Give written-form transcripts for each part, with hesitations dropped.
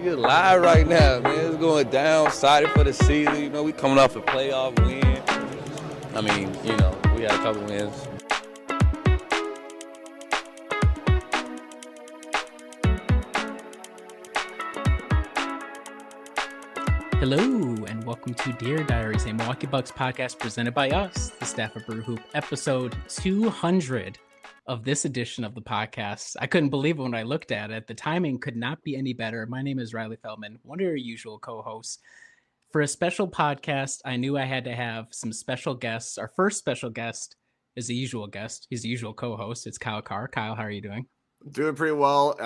We live right now, man. It's going down, excited for the season. You know, we coming off a playoff win. I mean, you know, we had a couple wins. Hello, and welcome to Deer Diaries, a Milwaukee Bucks podcast presented by us, the staff of Brewhoop, episode 200 of this edition of the podcast. I couldn't believe it when I looked at it. The timing could not be any better. My name is Riley Feldman, one of your usual co-hosts. For a special podcast, I knew I had to have some special guests. Our first special guest is the usual guest. He's the usual co-host. It's Kyle Carr. Kyle, how are you doing? Doing pretty well.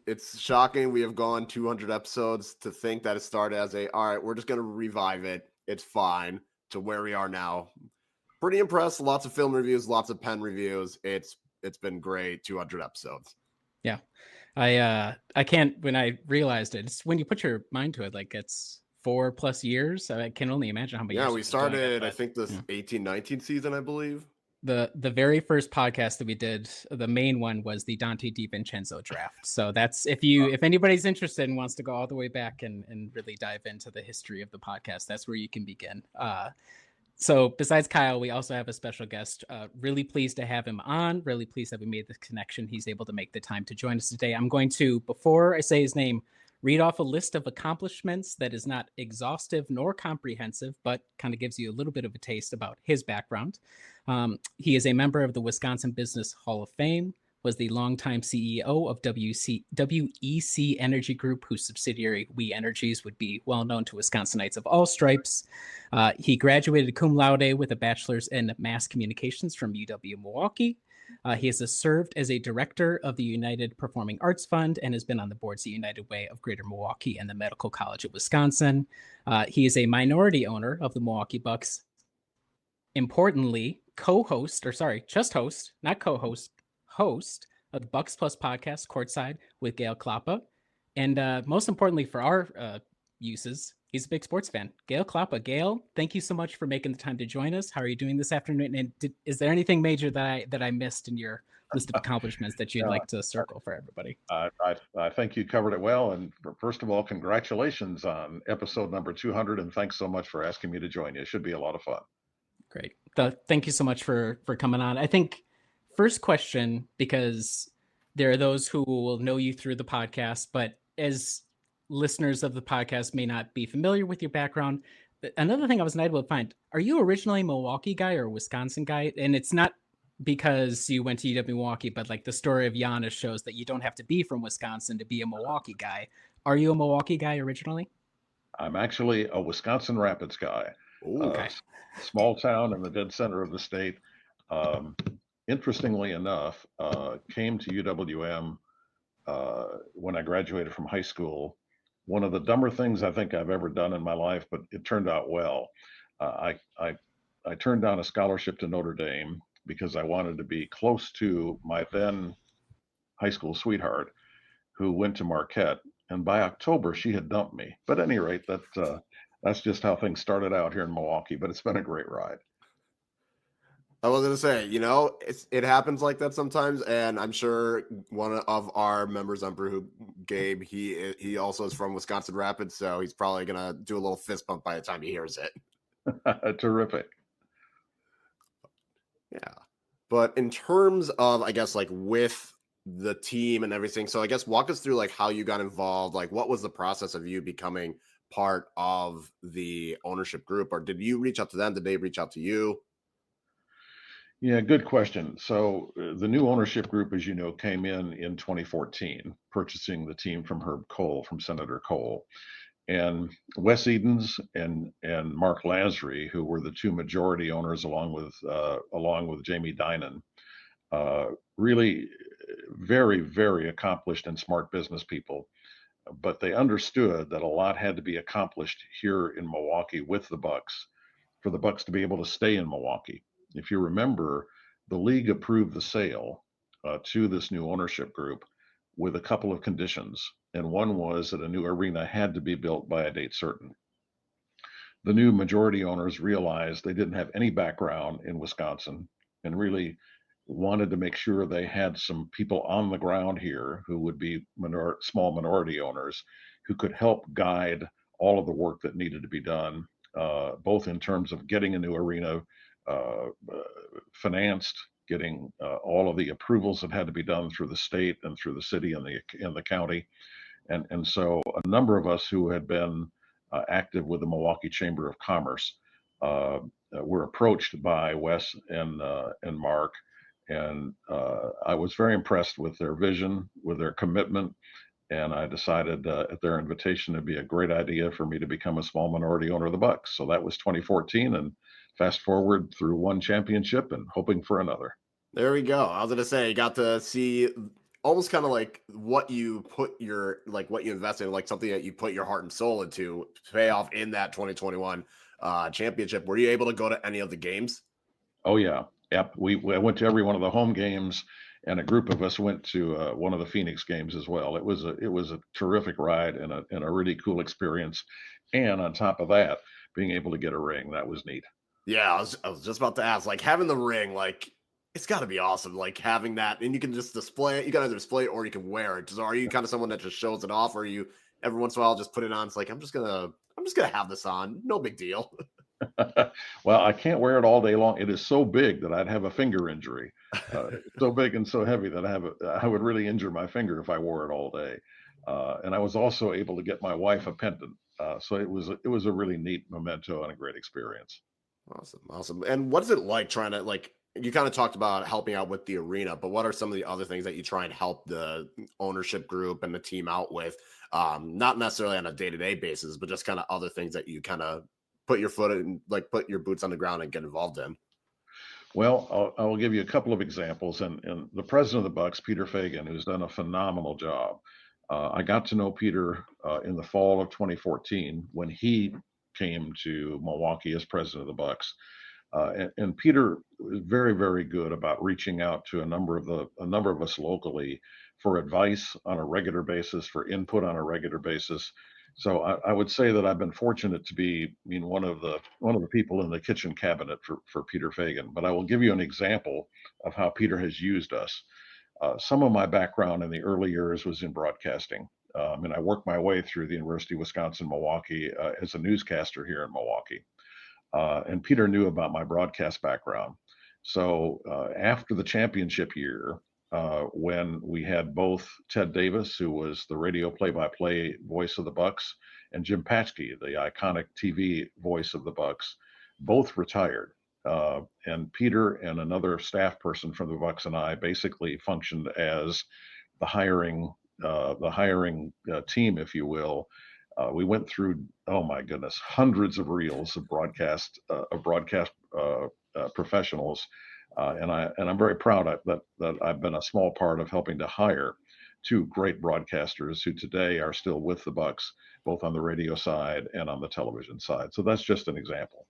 It's shocking we have gone 200 episodes. To think that it started as all right, we're just going to revive it. It's fine, to where we are now. Pretty impressed. Lots of film reviews, lots of pen reviews. It's been great. 200 episodes. Yeah. I can't, when I realized it, it's when you put your mind to it, like it's 4+ years. I can only imagine how many years. Yeah, we started, I think, this 18-19 season, I believe. The very first podcast that we did, the main one, was the Dante DiVincenzo draft. So that's if anybody's interested and wants to go all the way back and really dive into the history of the podcast, that's where you can begin. So besides Kyle, we also have a special guest. Really pleased to have him on. Really pleased that we made the connection. He's able to make the time to join us today. I'm going to, before I say his name, read off a list of accomplishments that is not exhaustive nor comprehensive, but kind of gives you a little bit of a taste about his background. He is a member of the Wisconsin Business Hall of Fame, was the longtime CEO of WEC Energy Group, whose subsidiary We Energies would be well known to Wisconsinites of all stripes. He graduated cum laude with a bachelor's in mass communications from UW-Milwaukee. He has served as a director of the United Performing Arts Fund and has been on the boards of the United Way of Greater Milwaukee and the Medical College of Wisconsin. He is a minority owner of the Milwaukee Bucks. Importantly, host of the Bucks Plus podcast, Courtside, with Gale Klappa. And most importantly for our uses, he's a big sports fan. Gale Klappa. Gale, thank you so much for making the time to join us. How are you doing this afternoon? And is there anything major that I missed in your list of accomplishments that you'd like to circle for everybody? I think you covered it well. And first of all, congratulations on episode number 200. And thanks so much for asking me to join you. It should be a lot of fun. Great. Thank you so much for coming on. I think first question, because there are those who will know you through the podcast, but as listeners of the podcast may not be familiar with your background, another thing I was not able to find, are you originally a Milwaukee guy or a Wisconsin guy? And it's not because you went to UW-Milwaukee, but like the story of Giannis shows that you don't have to be from Wisconsin to be a Milwaukee guy. Are you a Milwaukee guy originally? I'm actually a Wisconsin Rapids guy. Okay. Small town in the dead center of the state. Interestingly enough, came to UWM when I graduated from high school. One of the dumber things I think I've ever done in my life, but it turned out well. I turned down a scholarship to Notre Dame because I wanted to be close to my then high school sweetheart, who went to Marquette. And by October, she had dumped me. But at any rate, that's just how things started out here in Milwaukee. But it's been a great ride. I was going to say, it happens like that sometimes. And I'm sure one of our members on Brewhoop, Gabe, he also is from Wisconsin Rapids. So he's probably going to do a little fist bump by the time he hears it. Terrific. Yeah. But in terms of, I guess, like with the team and everything, so I guess walk us through like how you got involved. Like what was the process of you becoming part of the ownership group? Or did you reach out to them? Did they reach out to you? Yeah, good question. So the new ownership group, as you know, came in 2014, purchasing the team from Senator Cole. And Wes Edens and Mark Lasry, who were the two majority owners along with Jamie Dinan, really very, very accomplished and smart business people. But they understood that a lot had to be accomplished here in Milwaukee with the Bucks for the Bucks to be able to stay in Milwaukee. If you remember, the league approved the sale to this new ownership group with a couple of conditions. And one was that a new arena had to be built by a date certain. The new majority owners realized they didn't have any background in Wisconsin and really wanted to make sure they had some people on the ground here who would be small minority owners who could help guide all of the work that needed to be done, both in terms of getting a new arena financed, getting all of the approvals that had to be done through the state and through the city and the county. And so a number of us who had been active with the Milwaukee Chamber of Commerce were approached by Wes and Mark, and I was very impressed with their vision, with their commitment, and I decided at their invitation it'd be a great idea for me to become a small minority owner of the Bucks. So that was 2014, and fast forward through one championship and hoping for another. There we go. I was gonna say, you got to see almost kind of like what you invested in, like something that you put your heart and soul into to pay off in that 2021 championship. Were you able to go to any of the games? Oh yeah, yep. I went to every one of the home games, and a group of us went to one of the Phoenix games as well. It was a terrific ride and a really cool experience. And on top of that, being able to get a ring, that was neat. Yeah, I was just about to ask, like having the ring, like it's got to be awesome, like having that, and you can just display it. You can either display it or you can wear it. So are you kind of someone that just shows it off, or are you every once in a while just put it on? It's like I'm just gonna have this on, no big deal. Well, I can't wear it all day long. It is so big that I'd have a finger injury. So big and so heavy that I would really injure my finger if I wore it all day. And I was also able to get my wife a pendant. So it was a really neat memento and a great experience. Awesome. And what is it like trying to, like, you kind of talked about helping out with the arena, but what are some of the other things that you try and help the ownership group and the team out with? Not necessarily on a day-to-day basis, but just kind of other things that you kind of put your foot in, like put your boots on the ground and get involved in. Well, I'll give you a couple of examples. And the president of the Bucks, Peter Fagan, who's done a phenomenal job. I got to know Peter in the fall of 2014 when he came to Milwaukee as president of the Bucks. And Peter was very, very good about reaching out to a number of us locally for advice on a regular basis, for input on a regular basis. So I would say that I've been fortunate to be, one of the people in the kitchen cabinet for Peter Fagan. But I will give you an example of how Peter has used us. Some of my background in the early years was in broadcasting. And I worked my way through the University of Wisconsin-Milwaukee as a newscaster here in Milwaukee. And Peter knew about my broadcast background. So after the championship year, when we had both Ted Davis, who was the radio play-by-play voice of the Bucks, and Jim Patchke, the iconic TV voice of the Bucks, both retired. And Peter and another staff person from the Bucks and I basically functioned as the hiring team, if you will. We went through, oh my goodness, hundreds of reels of broadcast professionals, and I'm very proud that I've been a small part of helping to hire two great broadcasters who today are still with the Bucks, both on the radio side and on the television side. So that's just an example.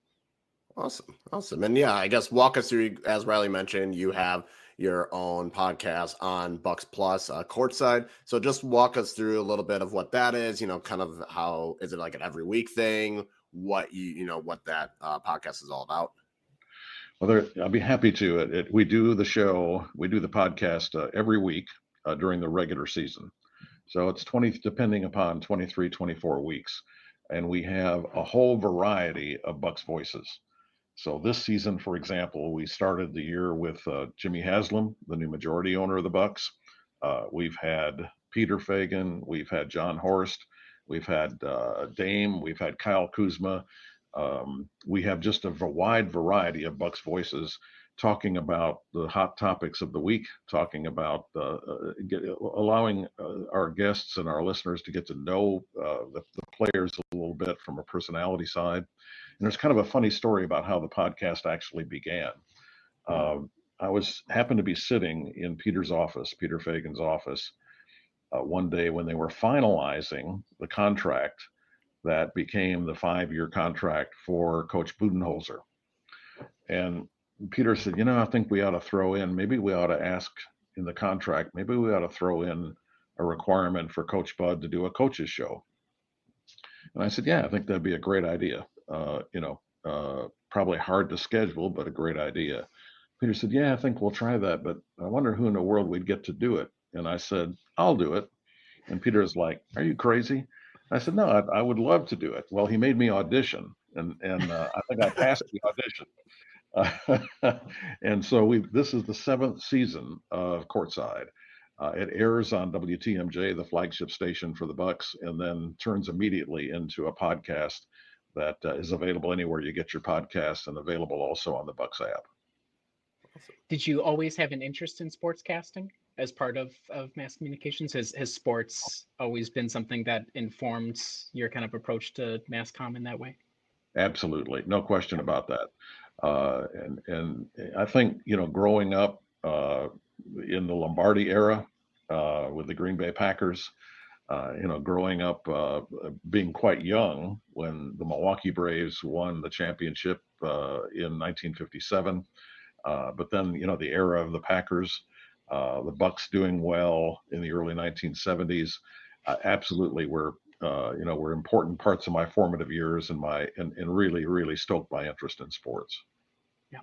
Awesome. And yeah, I guess walk us through, as Riley mentioned, you have your own podcast on Bucks Plus, Courtside. So just walk us through a little bit of what that is, kind of how, is it like an every week thing? What what that podcast is all about? Well, I'll be happy to. We do the podcast every week during the regular season. So it's 20, depending upon 23, 24 weeks. And we have a whole variety of Bucks voices. So this season, for example, we started the year with Jimmy Haslam, the new majority owner of the Bucks. We've had Peter Fagan, we've had John Horst, we've had Dame, we've had Kyle Kuzma. We have just a wide variety of Bucks voices talking about the hot topics of the week, talking about allowing our guests and our listeners to get to know the players a little bit from a personality side. And there's kind of a funny story about how the podcast actually began. I happened to be sitting in Peter Fagan's office, one day when they were finalizing the contract that became the 5-year contract for Coach Budenholzer. And Peter said, I think we ought to ask in the contract, maybe we ought to throw in a requirement for Coach Bud to do a coach's show. And I said, yeah, I think that'd be a great idea. Probably hard to schedule, but a great idea. Peter said, yeah, I think we'll try that, but I wonder who in the world we'd get to do it. And I said, I'll do it. And Peter is like, are you crazy? I said, no, I would love to do it. Well, he made me audition, and I think I passed the audition. And so this is the 7th season of Courtside. It airs on WTMJ, the flagship station for the Bucks, and then turns immediately into a podcast that is available anywhere you get your podcasts and available also on the Bucks app. Did you always have an interest in sports casting as part of mass communications? Has sports always been something that informed your kind of approach to mass comm in that way? Absolutely, no question about that. And I think, growing up in the Lombardi era with the Green Bay Packers, growing up being quite young when the Milwaukee Braves won the championship in 1957. But then, the era of the Packers, the Bucks doing well in the early 1970s, absolutely were important parts of my formative years and really, really stoked my interest in sports. Yeah,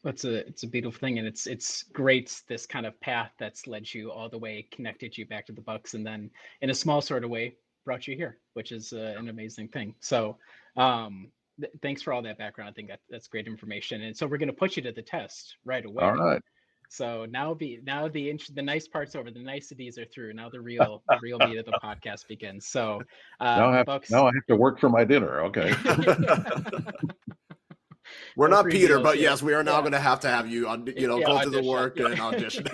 it's a beautiful thing, and it's great, this kind of path that's led you all the way, connected you back to the Bucks, and then in a small sort of way brought you here, which is an amazing thing. So thanks for all that background. I think that's great information, and so we're going to put you to the test right away. All right. So now the nice parts over, the niceties are through. Now the real meat of the podcast begins. So now I have to work for my dinner. Okay. We're not Peter, but yes, we are now going to have you on, go through the work and audition.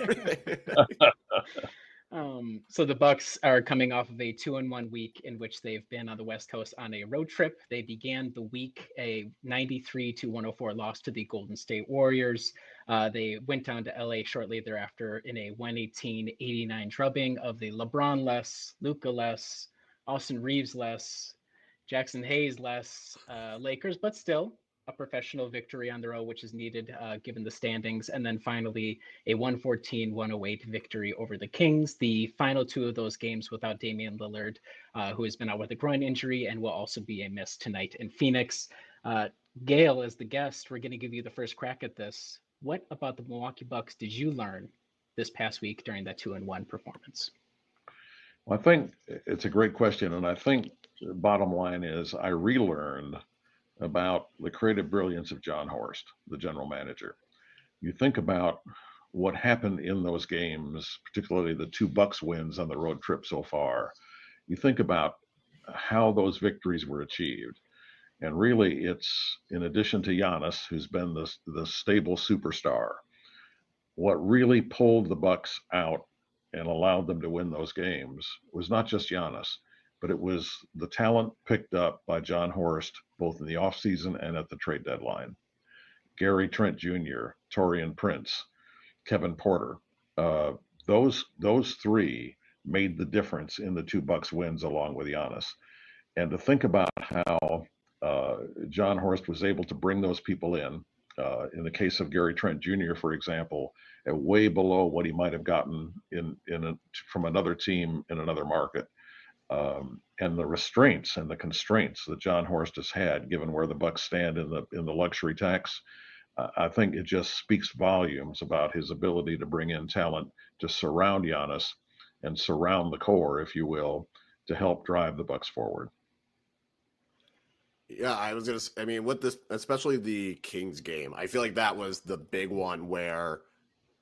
So the Bucks are coming off of a 2-1 week in which they've been on the West Coast on a road trip. They began the week a 93-104 loss to the Golden State Warriors. They went down to LA shortly thereafter in a 118-89 drubbing of the LeBron-less, Luka-less, Austin Reeves-less, Jackson Hayes-less Lakers, but still a professional victory on the road, which is needed given the standings. And then finally, a 114-108 victory over the Kings. The final two of those games without Damian Lillard, who has been out with a groin injury and will also be a miss tonight in Phoenix. Gale, as the guest, we're going to give you the first crack at this. What about the Milwaukee Bucks did you learn this past week during that 2-1 performance? Well, I think it's a great question. And I think the bottom line is I relearned about the creative brilliance of John Horst, the general manager. You think about what happened in those games, particularly the 2 Bucks wins on the road trip so far. You think about how those victories were achieved. And really, it's in addition to Giannis, who's been the stable superstar, what really pulled the Bucks out and allowed them to win those games was not just Giannis, but it was the talent picked up by John Horst, both in the offseason and at the trade deadline. Gary Trent Jr., Taurean Prince, Kevin Porter, those 3 made the difference in the 2 Bucks wins along with Giannis. And to think about how John Horst was able to bring those people in the case of Gary Trent Jr., for example, at way below what he might have gotten from another team in another market. And the restraints and the constraints that John Horst has had, given where the Bucks stand in the luxury tax, I think it just speaks volumes about his ability to bring in talent to surround Giannis and surround the core, if you will, to help drive the Bucks forward. Yeah, with this, especially the Kings game, I feel like that was the big one where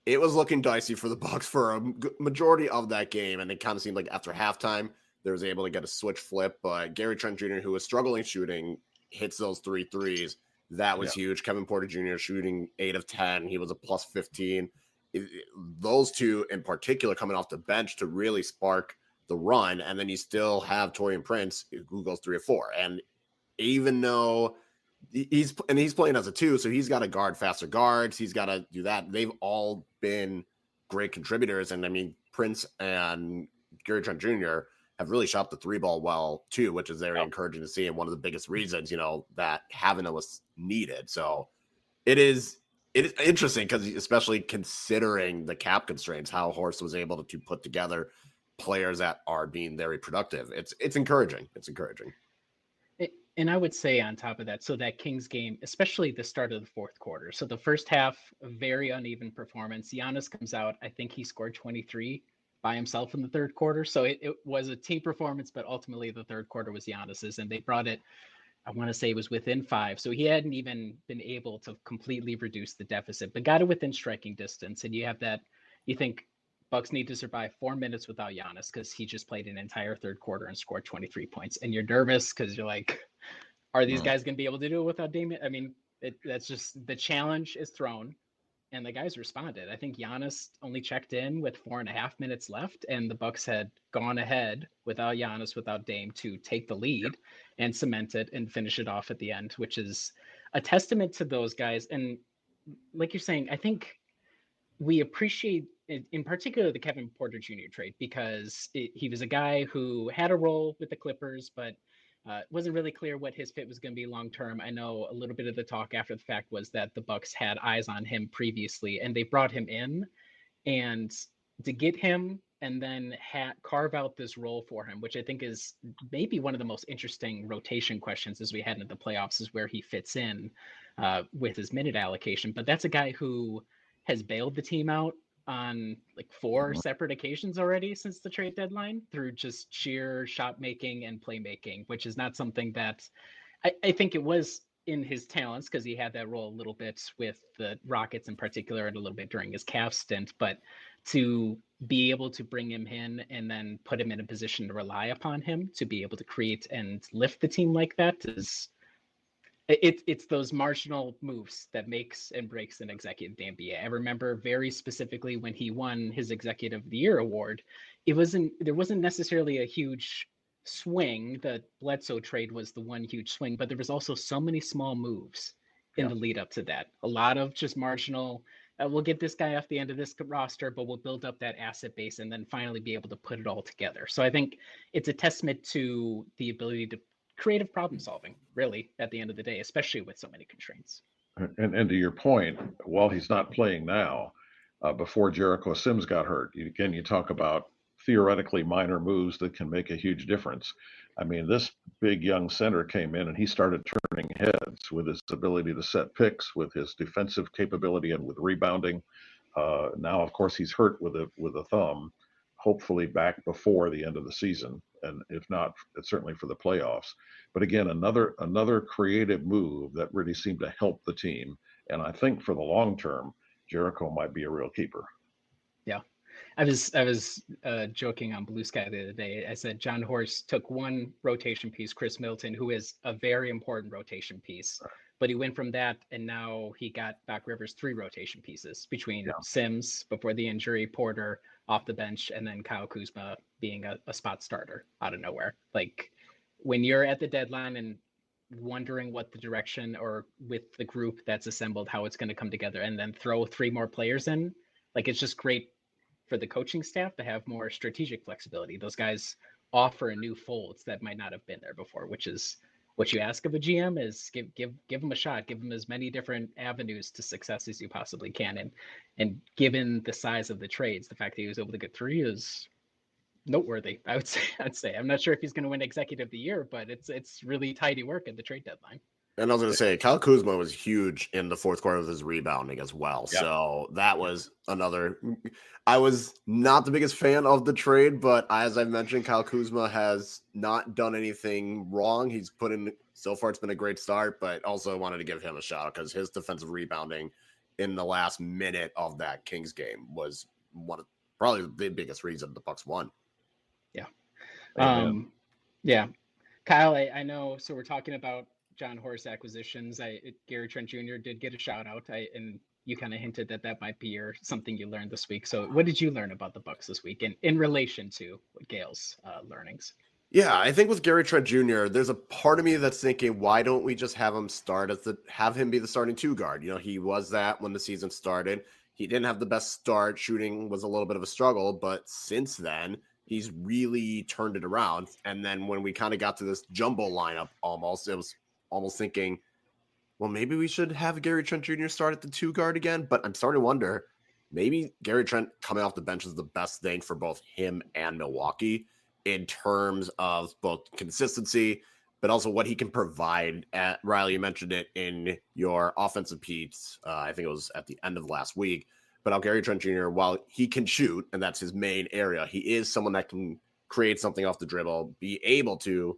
it was looking dicey for the Bucks for a majority of that game, and it kind of seemed like after halftime they was able to get a switch flip. But Gary Trent Jr., who was struggling shooting, hits those 3 threes. That was huge. Kevin Porter Jr. shooting 8 of 10. He was a plus 15. Those 2 in particular coming off the bench to really spark the run, and then you still have Taurean Prince who goes 3 of 4, and even though he's playing as a 2, so he's got to guard faster guards. He's got to do that. They've all been great contributors. And Prince and Gary Trent Jr. have really shot the 3 ball well too, which is very encouraging to see. And one of the biggest reasons, that having it was needed. So it is interesting because especially considering the cap constraints, how Horst was able to put together players that are being very productive. It's encouraging. It's encouraging. And I would say on top of that, so that Kings game, especially the start of the 4th quarter. So the first half, a very uneven performance. Giannis comes out. I think he scored 23 by himself in the third quarter. So it was a team performance, but ultimately the third quarter was Giannis's, and they brought it, I want to say it was within 5. So he hadn't even been able to completely reduce the deficit, but got it within striking distance. And you have that, you think Bucks need to survive 4 minutes without Giannis because he just played an entire third quarter and scored 23 points. And you're nervous because you're like, are these guys going to be able to do it without Damian? I mean, that's just the challenge is thrown. And the guys responded. I think Giannis only checked in with 4.5 minutes left, and the Bucks had gone ahead without Giannis, without Dame, to take the lead and cement it and finish it off at the end, which is a testament to those guys. And like you're saying, I think we appreciate, in particular, the Kevin Porter Jr. trade because he was a guy who had a role with the Clippers, but it wasn't really clear what his fit was going to be long term. I know a little bit of the talk after the fact was that the Bucks had eyes on him previously, and they brought him in, and to get him and then carve out this role for him, which I think is maybe one of the most interesting rotation questions as we head into the playoffs, is where he fits in with his minute allocation. But that's a guy who has bailed the team out on like 4 separate occasions already since the trade deadline through just sheer shot making and playmaking, which is not something that I think it was in his talents because he had that role a little bit with the Rockets in particular and a little bit during his Cavs stint. But to be able to bring him in and then put him in a position to rely upon him to be able to create and lift the team like that is it's those marginal moves that makes and breaks an executive the NBA. I remember very specifically when he won his Executive of the Year award, there wasn't necessarily a huge swing. The Bledsoe trade was the one huge swing, but there was also so many small moves in the lead up to that. A lot of just marginal, we'll get this guy off the end of this roster, but we'll build up that asset base and then finally be able to put it all together. So I think it's a testament to the ability to creative problem solving, really, at the end of the day, especially with so many constraints. And to your point, while he's not playing now, before Jericho Sims got hurt, you talk about theoretically minor moves that can make a huge difference. I mean, this big young center came in and he started turning heads with his ability to set picks, with his defensive capability, and with rebounding. Now, of course, he's hurt with a thumb. Hopefully, back before the end of the season, and if not, it's certainly for the playoffs. But again, another creative move that really seemed to help the team. And I think for the long term, Jericho might be a real keeper. Yeah. I was joking on Blue Sky the other day. I said John Horst took one rotation piece, Chris Middleton, who is a very important rotation piece, but he went from that and now he got Doc Rivers 3 rotation pieces between Sims before the injury, Porter off the bench, and then Kyle Kuzma being a spot starter out of nowhere. Like when you're at the deadline and wondering what the direction or with the group that's assembled, how it's going to come together, and then throw 3 more players in, like it's just great for the coaching staff to have more strategic flexibility. Those guys offer new folds that might not have been there before, which is what you ask of a GM is give them a shot, give them as many different avenues to success as you possibly can. And given the size of the trades, the fact that he was able to get 3 is noteworthy. I'd say I'm not sure if he's going to win Executive of the Year, but it's really tidy work at the trade deadline. And I was going to say, Kyle Kuzma was huge in the fourth quarter with his rebounding as well. Yep. So that was another. I was not the biggest fan of the trade, but as I mentioned, Kyle Kuzma has not done anything wrong. He's put in, so far it's been a great start, but also wanted to give him a shout out because his defensive rebounding in the last minute of that Kings game was probably the biggest reason the Bucks won. Yeah. Yeah. Kyle, I know. So we're talking about John Horst acquisitions. Gary Trent Jr. did get a shout out. And you kind of hinted that might be something you learned this week. So what did you learn about the Bucks this week in relation to Gale's learnings? Yeah, I think with Gary Trent Jr., there's a part of me that's thinking, why don't we just have him have him be the starting 2 guard? You know, he was that when the season started. He didn't have the best start. Shooting was a little bit of a struggle, but since then, he's really turned it around. And then when we kind of got to this jumbo lineup it was almost thinking, well, maybe we should have Gary Trent Jr. start at the 2 guard again. But I'm starting to wonder, maybe Gary Trent coming off the bench is the best thing for both him and Milwaukee in terms of both consistency, but also what he can provide. Riley, you mentioned it in your offensive piece. I think it was at the end of last week. But Gary Trent Jr., while he can shoot, and that's his main area, he is someone that can create something off the dribble, be able to,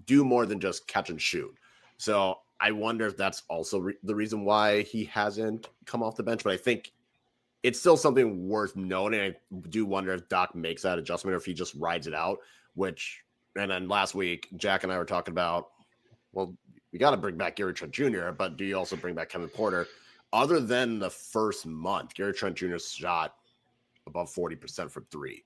do more than just catch and shoot. So I wonder if that's also the reason why he hasn't come off the bench. But I think it's still something worth noting. I do wonder if Doc makes that adjustment or if he just rides it out, and then last week, Jack and I were talking about, well, we got to bring back Gary Trent Jr., but do you also bring back Kevin Porter? Other than the first month, Gary Trent Jr. shot above 40% from three,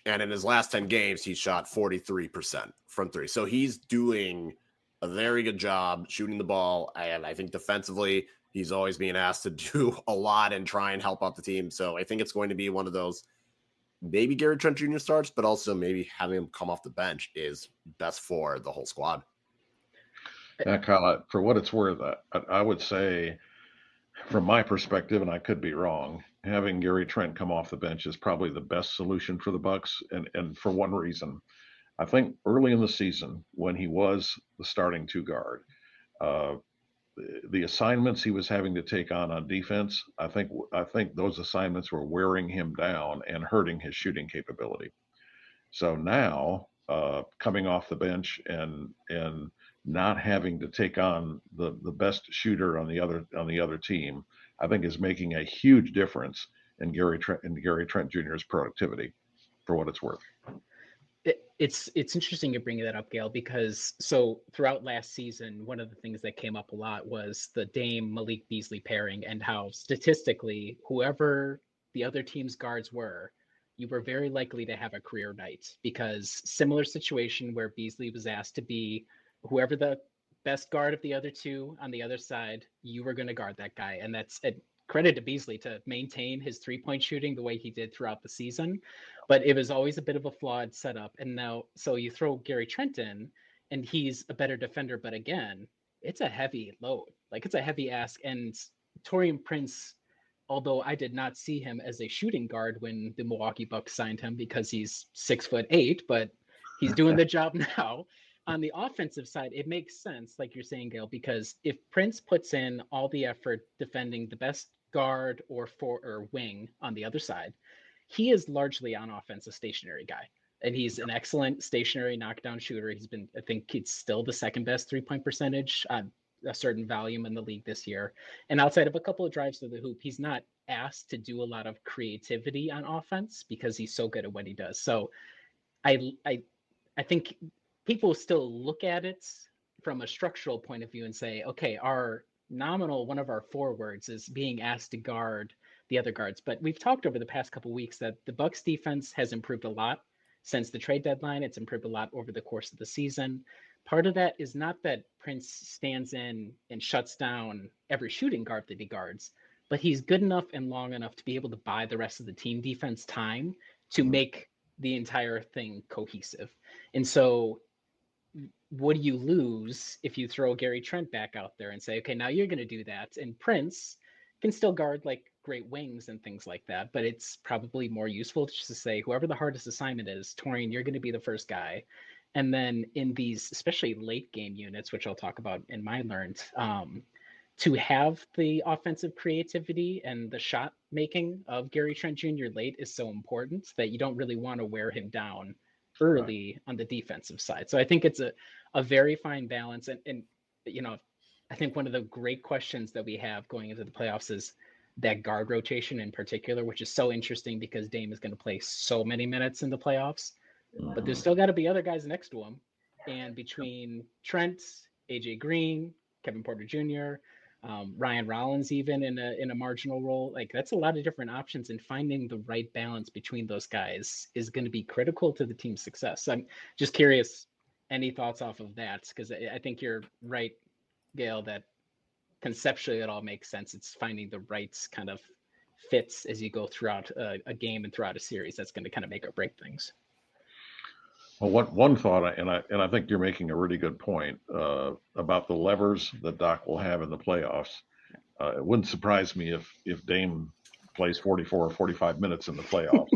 and in his last 10 games, he shot 43% from three. So he's doing a very good job shooting the ball. And I think defensively, he's always being asked to do a lot and try and help out the team. So I think it's going to be one of those, maybe Gary Trent Jr. starts, but also maybe having him come off the bench is best for the whole squad. Now, Kyle, for what it's worth, I would say, from my perspective, and I could be wrong, having Gary Trent come off the bench is probably the best solution for the Bucks, and for one reason. I think early in the season, when he was the starting two guard, the assignments he was having to take on defense, I think those assignments were wearing him down and hurting his shooting capability. So now, coming off the bench and not having to take on the best shooter on the other team, I think is making a huge difference in Gary Trent Jr.'s productivity, for what it's worth. It's interesting you're bringing that up, Gale, because so throughout last season, one of the things that came up a lot was the Dame Malik Beasley pairing, and how statistically, whoever the other team's guards were, you were very likely to have a career night, because similar situation where Beasley was asked to be whoever the best guard of the other two on the other side, you were going to guard that guy. And that's a credit to Beasley to maintain his 3-point shooting the way he did throughout the season. But it was always a bit of a flawed setup. And now, so you throw Gary Trent in, and he's a better defender. But again, it's a heavy load. Like, it's a heavy ask. And Taurean Prince, although I did not see him as a shooting guard when the Milwaukee Bucks signed him because he's 6'8", but he's doing the job now. On the offensive side, it makes sense, like you're saying, Gale, because if Prince puts in all the effort defending the best guard or wing on the other side, he is largely on offense a stationary guy. And he's an excellent stationary knockdown shooter. I think he's still the second best 3-point percentage on a certain volume in the league this year. And outside of a couple of drives to the hoop, he's not asked to do a lot of creativity on offense because he's so good at what he does. So I think people still look at it from a structural point of view and say, okay, one of our forwards is being asked to guard the other guards. But we've talked over the past couple of weeks that the Bucks defense has improved a lot since the trade deadline. It's improved a lot over the course of the season. Part of that is not that Prince stands in and shuts down every shooting guard that he guards, but he's good enough and long enough to be able to buy the rest of the team defense time to make the entire thing cohesive. And so what do you lose if you throw Gary Trent back out there and say, okay, now you're going to do that? And Prince can still guard like great wings and things like that, but it's probably more useful just to say, whoever the hardest assignment is, Taurean, you're going to be the first guy. And then in these, especially late game units, which I'll talk about in my learned, to have the offensive creativity and the shot making of Gary Trent Jr. late is so important that you don't really want to wear him down early on the defensive side. So I think it's a very fine balance. And I think one of the great questions that we have going into the playoffs is that guard rotation in particular, which is so interesting because Dame is going to play so many minutes in the playoffs, but there's still got to be other guys next to him. And between Trent, AJ Green, Kevin Porter Jr., Ryan Rollins, even in a marginal role, like that's a lot of different options, and finding the right balance between those guys is going to be critical to the team's success. So I'm just curious, any thoughts off of that? Because I think you're right, Gale, that conceptually it all makes sense. It's finding the right kind of fits as you go throughout a game and throughout a series that's going to kind of make or break things. Well, one thought, and I think you're making a really good point about the levers that Doc will have in the playoffs. It wouldn't surprise me if Dame plays 44 or 45 minutes in the playoffs.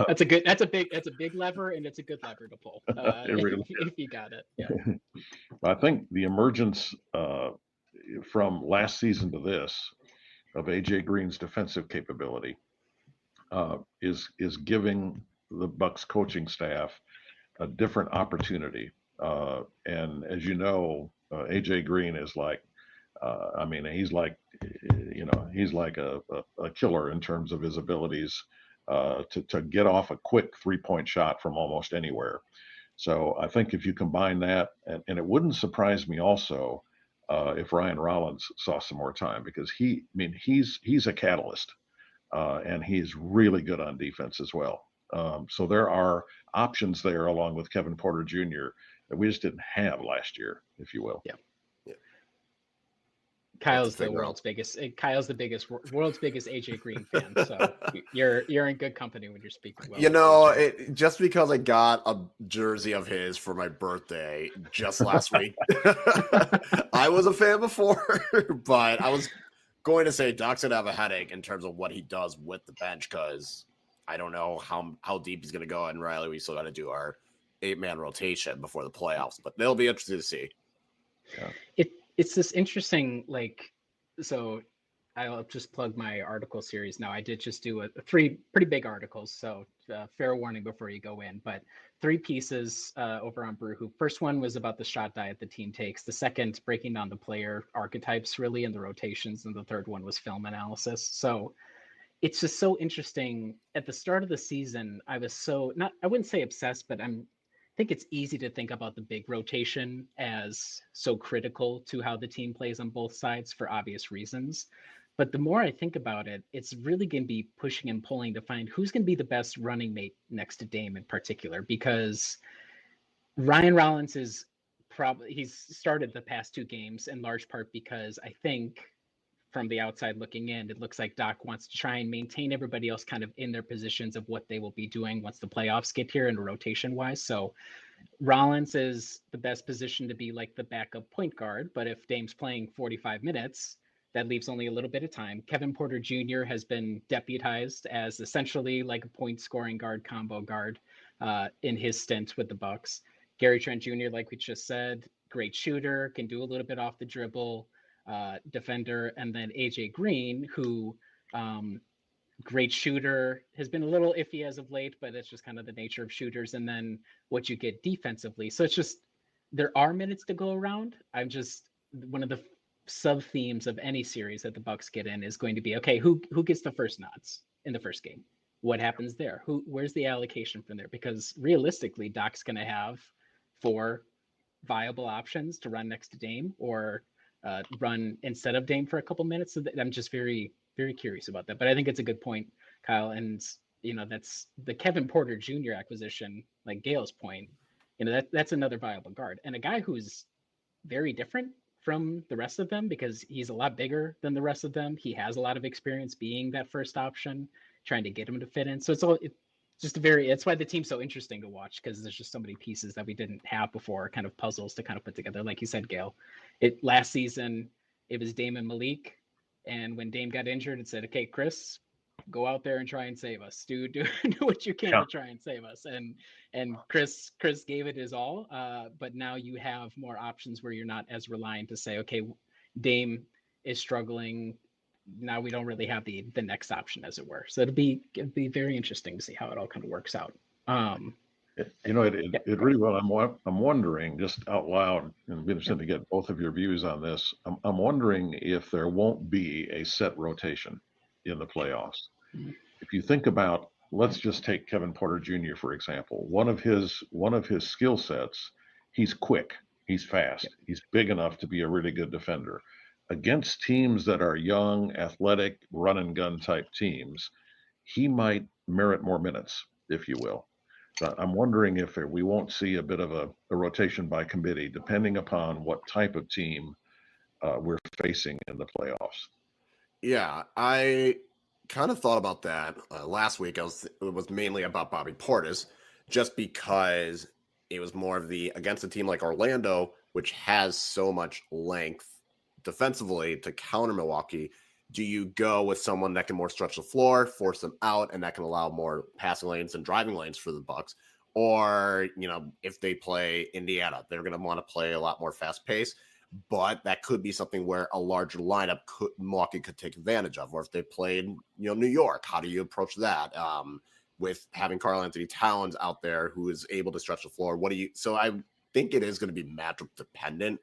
That's a big lever, and it's a good lever to pull. If you got it. Yeah. I think the emergence from last season to this of AJ Green's defensive capability is giving the Bucks coaching staff a different opportunity. And as you know, AJ Green is like, he's like, he's like a killer in terms of his abilities to get off a quick 3-point shot from almost anywhere. So I think if you combine that, and it wouldn't surprise me also if Ryan Rollins saw some more time, because he's a catalyst and he's really good on defense as well. So there are options there along with Kevin Porter Jr. that we just didn't have last year, if you will. Yeah. Kyle's the world's biggest AJ Green fan. So you're in good company when you're speaking well. Just because I got a jersey of his for my birthday just last week, I was a fan before, but I was going to say Doc's gonna have a headache in terms of what he does with the bench, because I don't know how deep he's gonna go. And Riley, we still got to do our 8-man rotation before the playoffs, but they'll be interesting to see. Yeah. It's this interesting, so I'll just plug my article series now. I did just do 3 pretty big articles, so fair warning before you go in, but 3 pieces over on Brewhoop. First one was about the shot diet the team takes. The second, breaking down the player archetypes really and the rotations. And the third one was film analysis. So it's just so interesting. At the start of the season, I was I wouldn't say obsessed, but I think it's easy to think about the big rotation as so critical to how the team plays on both sides for obvious reasons. But the more I think about it, it's really going to be pushing and pulling to find who's going to be the best running mate next to Dame in particular, because Ryan Rollins he's started the past 2 games in large part because I think from the outside looking in, it looks like Doc wants to try and maintain everybody else kind of in their positions of what they will be doing once the playoffs get here and rotation wise. So Rollins is the best position to be like the backup point guard. But if Dame's playing 45 minutes, that leaves only a little bit of time. Kevin Porter Jr. has been deputized as essentially like a point scoring guard, combo guard in his stint with the Bucks. Gary Trent Jr., like we just said, great shooter, can do a little bit off the dribble. Defender, and then AJ Green, who great shooter, has been a little iffy as of late, but it's just kind of the nature of shooters, and then what you get defensively. So it's just, there are minutes to go around. I'm just, one of the sub themes of any series that the Bucks get in is going to be, okay, who gets the first nods in the first game? What happens there? Where's the allocation from there? Because realistically, Doc's going to have 4 viable options to run next to Dame, or run instead of Dame for a couple minutes. So I'm just very, very curious about that. But I think it's a good point, Kyle. And, that's the Kevin Porter Jr. acquisition, like Gale's point, that's another viable guard. And a guy who's very different from the rest of them because he's a lot bigger than the rest of them. He has a lot of experience being that first option, trying to get him to fit in. So it's why the team's so interesting to watch, because there's just so many pieces that we didn't have before, kind of puzzles to kind of put together. Like you said, Gale, last season, it was Dame and Malik. And when Dame got injured, it said, okay, Chris, go out there and try and save us. Do what you can to try and save us. And Chris gave it his all. But now you have more options where you're not as reliant to say, okay, Dame is struggling. Now we don't really have the next option, as it were. So it'd be very interesting to see how it all kind of works out. It really will. I'm wondering, just out loud, and it'd be interesting to get both of your views on this. I'm wondering if there won't be a set rotation in the playoffs. Mm-hmm. If you think about, let's just take Kevin Porter Jr. for example. One of his skill sets, he's quick, he's fast, he's big enough to be a really good defender. Against teams that are young, athletic, run and gun type teams, he might merit more minutes, if you will. I'm wondering if we won't see a bit of a rotation by committee, depending upon what type of team we're facing in the playoffs. Yeah, I kind of thought about that last week. It was mainly about Bobby Portis, just because it was more of against a team like Orlando, which has so much length defensively to counter Milwaukee. Do you go with someone that can more stretch the floor, force them out, and that can allow more passing lanes and driving lanes for the Bucks? Or, if they play Indiana, they're going to want to play a lot more fast pace. but that could be something where a larger lineup Milwaukee could take advantage of. Or if they played, New York, how do you approach that? With having Karl Anthony Towns out there who is able to stretch the floor. So I think it is going to be matchup dependent,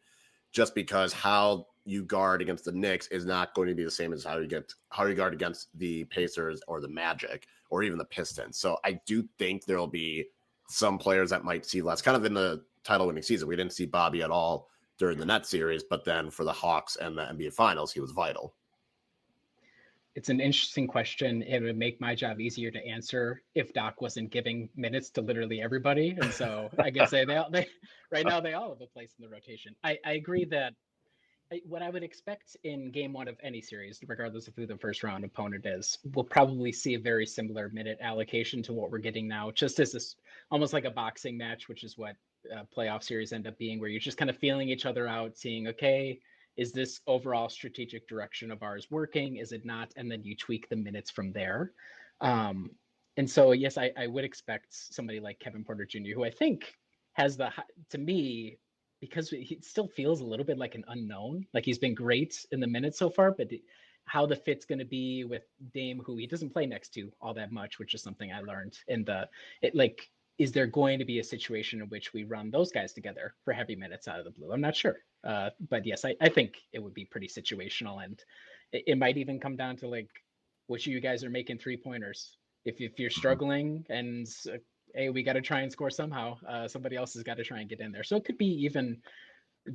just because how you guard against the Knicks is not going to be the same as how you guard against the Pacers or the Magic or even the Pistons. So I do think there'll be some players that might see less, kind of in the title winning season. We didn't see Bobby at all during the Nets series, but then for the Hawks and the NBA Finals, he was vital. It's an interesting question. It would make my job easier to answer if Doc wasn't giving minutes to literally everybody. And so I can say they right now they all have a place in the rotation. I agree that what I would expect in game one of any series, regardless of who the first round opponent is, we'll probably see a very similar minute allocation to what we're getting now, just as this almost like a boxing match, which is what playoff series end up being, where you're just kind of feeling each other out, seeing, okay, is this overall strategic direction of ours working? Is it not? And then you tweak the minutes from there. And so, yes, I would expect somebody like Kevin Porter Jr., who I think has to me, because he still feels a little bit like an unknown. Like he's been great in the minutes so far, but how the fit's going to be with Dame, who he doesn't play next to all that much, which is something I learned is there going to be a situation in which we run those guys together for heavy minutes out of the blue? I'm not sure. But yes, I think it would be pretty situational, and it might even come down to like which of you guys are making 3-pointers. If you're struggling and hey, we got to try and score somehow, somebody else has got to try and get in there. So it could be even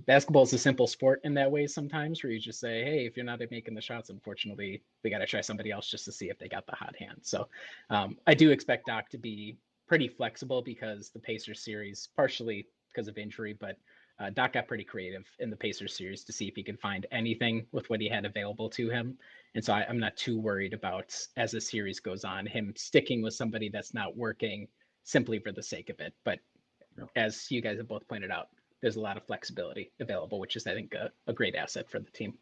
basketball is a simple sport in that way sometimes, where you just say, hey, if you're not making the shots, unfortunately, we got to try somebody else just to see if they got the hot hand. So I do expect Doc to be pretty flexible because the Pacers series, partially because of injury, but Doc got pretty creative in the Pacers series to see if he could find anything with what he had available to him. And so I'm not too worried about, as the series goes on, him sticking with somebody that's not working simply for the sake of it. But as you guys have both pointed out, there's a lot of flexibility available, which is, I think, a great asset for the team.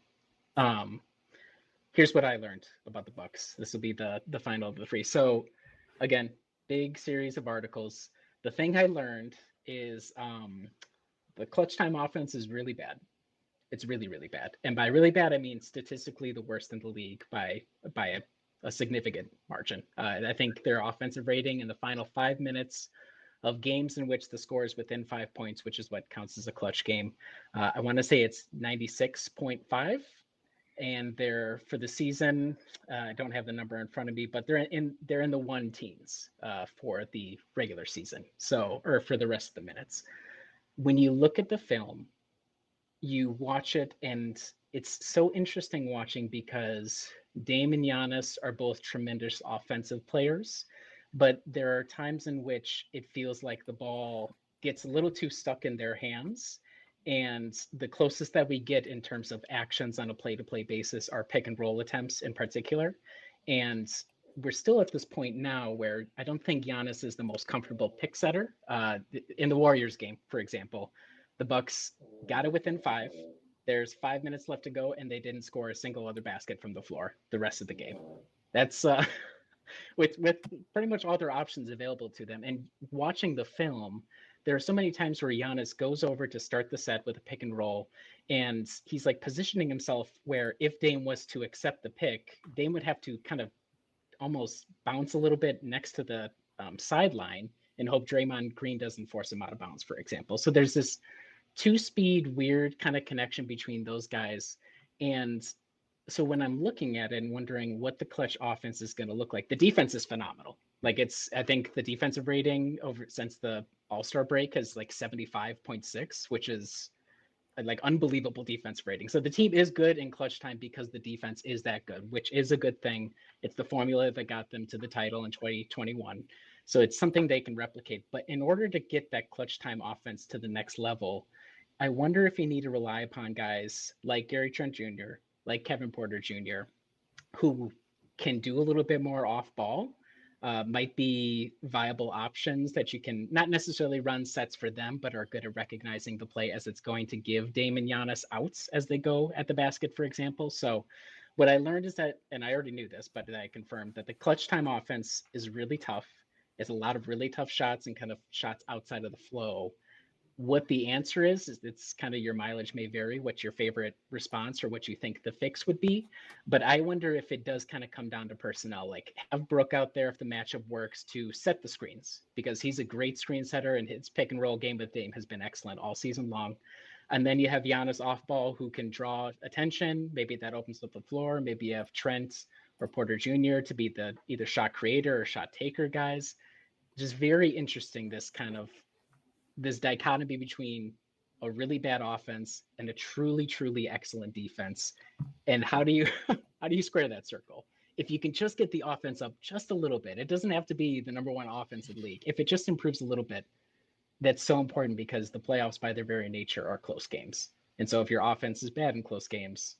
Here's what I learned about the Bucks. This will be the final of the three. So again, big series of articles. The thing I learned is the clutch time offense is really bad. It's really, really bad. And by really bad, I mean statistically the worst in the league by a significant margin. I think their offensive rating in the final 5 minutes of games in which the score is within 5 points, which is what counts as a clutch game, I want to say it's 96.5. And they're for the season, I don't have the number in front of me, but they're in the 1 teens for the regular season. So, or for the rest of the minutes. When you look at the film, you watch it, and it's so interesting watching because Dame and Giannis are both tremendous offensive players, but there are times in which it feels like the ball gets a little too stuck in their hands. And the closest that we get in terms of actions on a play-to-play basis are pick and roll attempts in particular. And we're still at this point now where I don't think Giannis is the most comfortable pick setter. In the Warriors game, for example, the Bucks got it within 5. There's 5 minutes left to go, and they didn't score a single other basket from the floor the rest of the game. That's with pretty much all their options available to them. And watching the film, there are so many times where Giannis goes over to start the set with a pick and roll, and he's like positioning himself where if Dame was to accept the pick, Dame would have to kind of almost bounce a little bit next to the sideline and hope Draymond Green doesn't force him out of bounds, for example. So there's this 2-speed weird kind of connection between those guys. And so when I'm looking at it and wondering what the clutch offense is going to look like, the defense is phenomenal. Like I think the defensive rating over since the All-Star break is like 75.6, which is like unbelievable defense rating. So the team is good in clutch time because the defense is that good, which is a good thing. It's the formula that got them to the title in 2021. So it's something they can replicate. But in order to get that clutch time offense to the next level, I wonder if you need to rely upon guys like Gary Trent Jr., like Kevin Porter Jr., who can do a little bit more off ball, might be viable options that you can not necessarily run sets for them, but are good at recognizing the play as it's going to give Dame and Giannis outs as they go at the basket, for example. So what I learned is that, and I already knew this, but I confirmed that the clutch time offense is really tough. It's a lot of really tough shots and kind of shots outside of the flow. What the answer is it's kind of your mileage may vary, what your favorite response or what you think the fix would be. But I wonder if it does kind of come down to personnel, like have Brook out there if the matchup works to set the screens, because he's a great screen setter and his pick and roll game with Dame has been excellent all season long. And then you have Giannis off ball who can draw attention. Maybe that opens up the floor. Maybe you have Trent or Porter Jr. to be the either shot creator or shot taker guys. Just very interesting, this dichotomy between a really bad offense and a truly, truly excellent defense. And how do you how do you square that circle? If you can just get the offense up just a little bit, it doesn't have to be the number one offense in the league. If it just improves a little bit, that's so important because the playoffs by their very nature are close games. And so if your offense is bad in close games,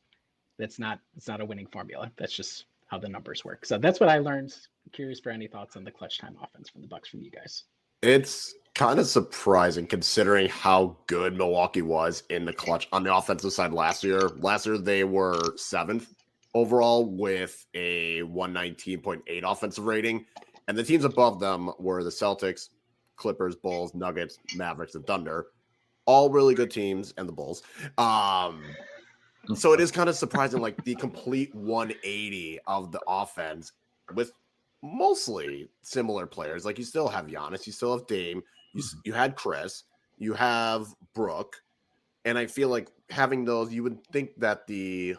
it's not a winning formula. That's just how the numbers work. So that's what I learned. I'm curious for any thoughts on the clutch time offense from the Bucks from you guys. It's kind of surprising considering how good Milwaukee was in the clutch on the offensive side last year. Last year, they were 7th overall with a 119.8 offensive rating. And the teams above them were the Celtics, Clippers, Bulls, Nuggets, Mavericks, and Thunder. All really good teams, and the Bulls. So it is kind of surprising, like the complete 180 of the offense with mostly similar players. Like you still have Giannis, you still have Dame, you had Chris, you have Brook, and I feel like having those, you would think that the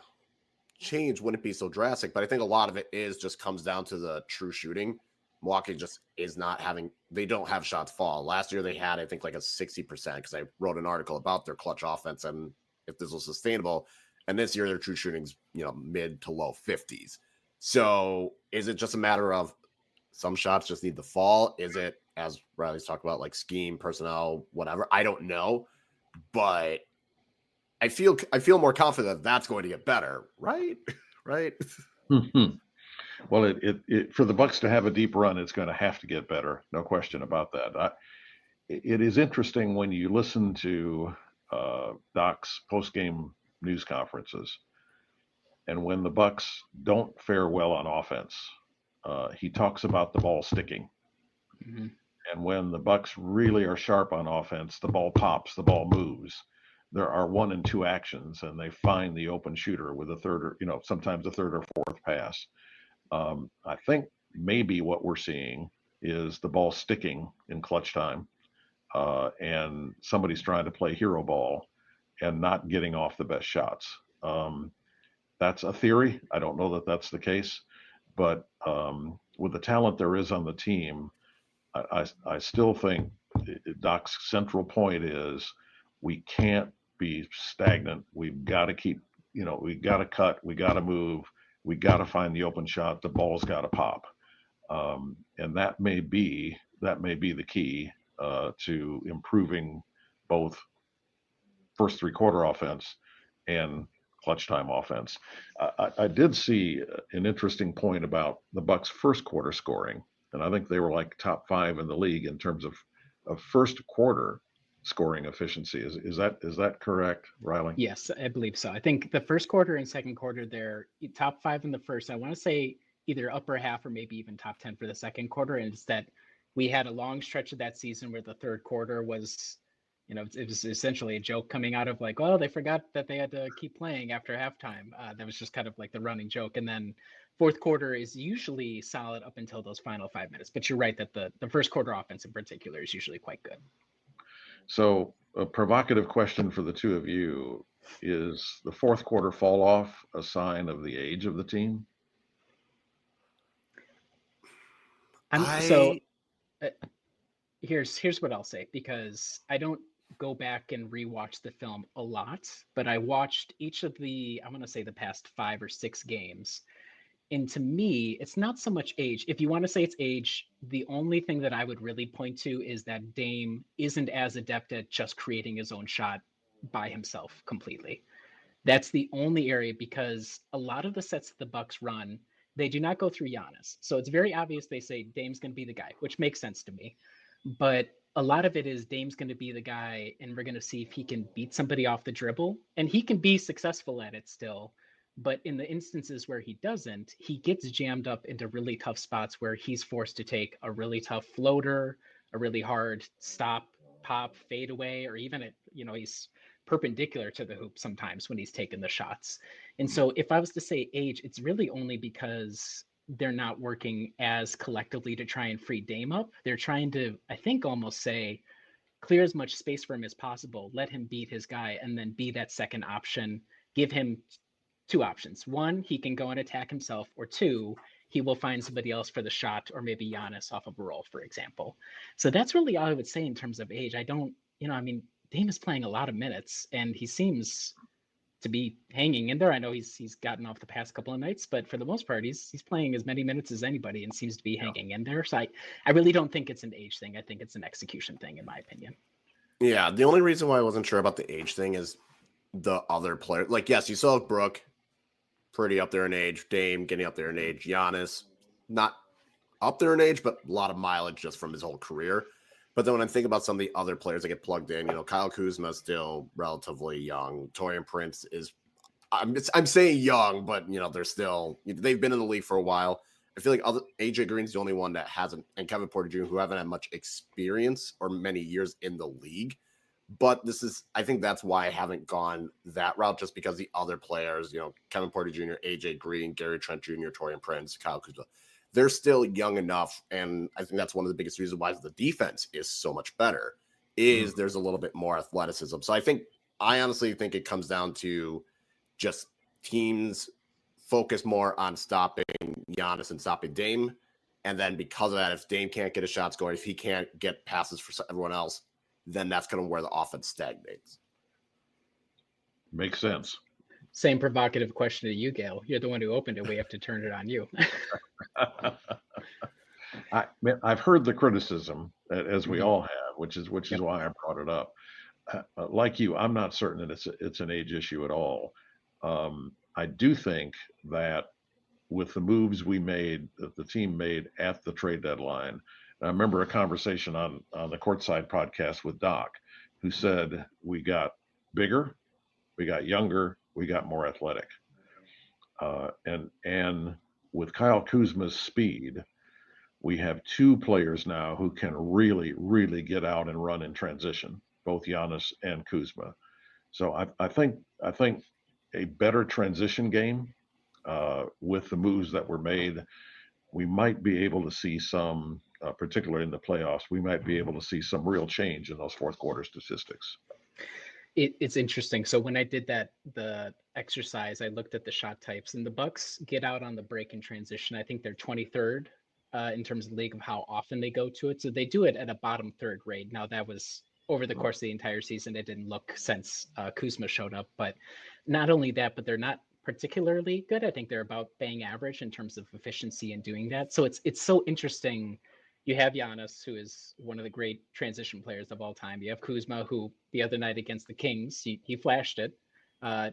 change wouldn't be so drastic, but I think a lot of it just comes down to the true shooting. Milwaukee just is not having, they don't have shots fall. Last year they had, I think, like a 60% because I wrote an article about their clutch offense and if this was sustainable. And this year their true shooting's, mid to low 50s. So is it just a matter of some shots just need to fall? Is it, as Riley's talked about, like scheme, personnel, whatever? I don't know, but I feel more confident that that's going to get better, right? Right. Well, it for the Bucks to have a deep run, it's going to have to get better. No question about that. It is interesting when you listen to Doc's post-game news conferences, and when the Bucks don't fare well on offense, he talks about the ball sticking. Mm-hmm. And when the Bucks really are sharp on offense, the ball pops, the ball moves. There are 1 and 2 actions, and they find the open shooter with a third or sometimes a third or fourth pass. I think maybe what we're seeing is the ball sticking in clutch time, and somebody's trying to play hero ball and not getting off the best shots. That's a theory. I don't know that that's the case, but with the talent there is on the team, I still think Doc's central point is we can't be stagnant. We've got to keep, we got to cut, we got to move, we got to find the open shot. The ball's got to pop, and that may be the key to improving both first 3-quarter offense and clutch time offense. I did see an interesting point about the Bucks' first quarter scoring, and I think they were like top 5 in the league in terms of first quarter scoring efficiency. Is that correct, Riley? Yes, I believe so. I think the first quarter and second quarter, they're top 5 in the first. I want to say either upper half or maybe even top 10 for the second quarter. And it's that we had a long stretch of that season where the third quarter was, it was essentially a joke coming out of like, well, they forgot that they had to keep playing after halftime. That was just kind of like the running joke. And then fourth quarter is usually solid up until those final 5 minutes. But you're right that the first quarter offense in particular is usually quite good. So a provocative question for the two of you: is the fourth quarter fall off a sign of the age of the team? Here's what I'll say, because I don't go back and rewatch the film a lot, but I watched each of the past 5 or 6 games. And to me, it's not so much age. If you want to say it's age, the only thing that I would really point to is that Dame isn't as adept at just creating his own shot by himself completely. That's the only area, because a lot of the sets that the Bucks run, they do not go through Giannis. So it's very obvious they say Dame's going to be the guy, which makes sense to me. But a lot of it is Dame's going to be the guy, and we're going to see if he can beat somebody off the dribble. And he can be successful at it still. But in the instances where he doesn't, he gets jammed up into really tough spots where he's forced to take a really tough floater, a really hard stop pop, fade away, or even he's perpendicular to the hoop sometimes when he's taking the shots. And so if I was to say age, it's really only because they're not working as collectively to try and free Dame up. They're trying to, I think, almost say, clear as much space for him as possible, let him beat his guy, and then be that second option. Give him two options. One, he can go and attack himself, or two, he will find somebody else for the shot, or maybe Giannis off of a roll, for example. So that's really all I would say in terms of age. I don't, Dame is playing a lot of minutes, and he seems to be hanging in there. I know he's gotten off the past couple of nights, but for the most part, he's playing as many minutes as anybody and seems to be hanging in there. So I really don't think it's an age thing. I think it's an execution thing, in my opinion. Yeah, the only reason why I wasn't sure about the age thing is the other player. Like, yes, you saw Brooke, pretty up there in age. Dame getting up there in age. Giannis, not up there in age, but a lot of mileage just from his whole career. But then when I think about some of the other players that get plugged in, Kyle Kuzma is still relatively young. Taurean Prince is, I'm saying young, but they've been in the league for a while. I feel like AJ Green's the only one that hasn't, and Kevin Porter Jr., who haven't had much experience or many years in the league. But I think that's why I haven't gone that route, just because the other players, Kevin Porter Jr., AJ Green, Gary Trent Jr., Taurean Prince, Kyle Kuzma, they're still young enough. And I think that's one of the biggest reasons why the defense is so much better, is there's a little bit more athleticism. So I honestly think it comes down to just teams focus more on stopping Giannis and stopping Dame. And then because of that, if Dame can't get his shots going, if he can't get passes for everyone else, then that's kind of where the offense stagnates. Makes sense. Same provocative question to you, Gale. You're the one who opened it. We have to turn it on you. I've heard the criticism, as we all have, which is why I brought it up. Like you, I'm not certain that it's an age issue at all. I do think that with the moves that the team made at the trade deadline, I remember a conversation on the Courtside podcast with Doc, who said we got bigger, we got younger, we got more athletic, and with Kyle Kuzma's speed, we have two players now who can really, really get out and run in transition, both Giannis and Kuzma. So I think a better transition game with the moves that were made, we might be able to see some, particularly in the playoffs, we might be able to see some real change in those fourth quarter statistics. It's interesting. So when I did the exercise, I looked at the shot types, and the Bucks get out on the break in transition. I think they're 23rd in terms of the league of how often they go to it. So they do it at a bottom third rate. Now that was over the course of the entire season. It didn't look since Kuzma showed up, but not only that, but they're not particularly good. I think they're about bang average in terms of efficiency in doing that. So it's so interesting. You have Giannis, who is one of the great transition players of all time. You have Kuzma, who the other night against the Kings, he flashed it.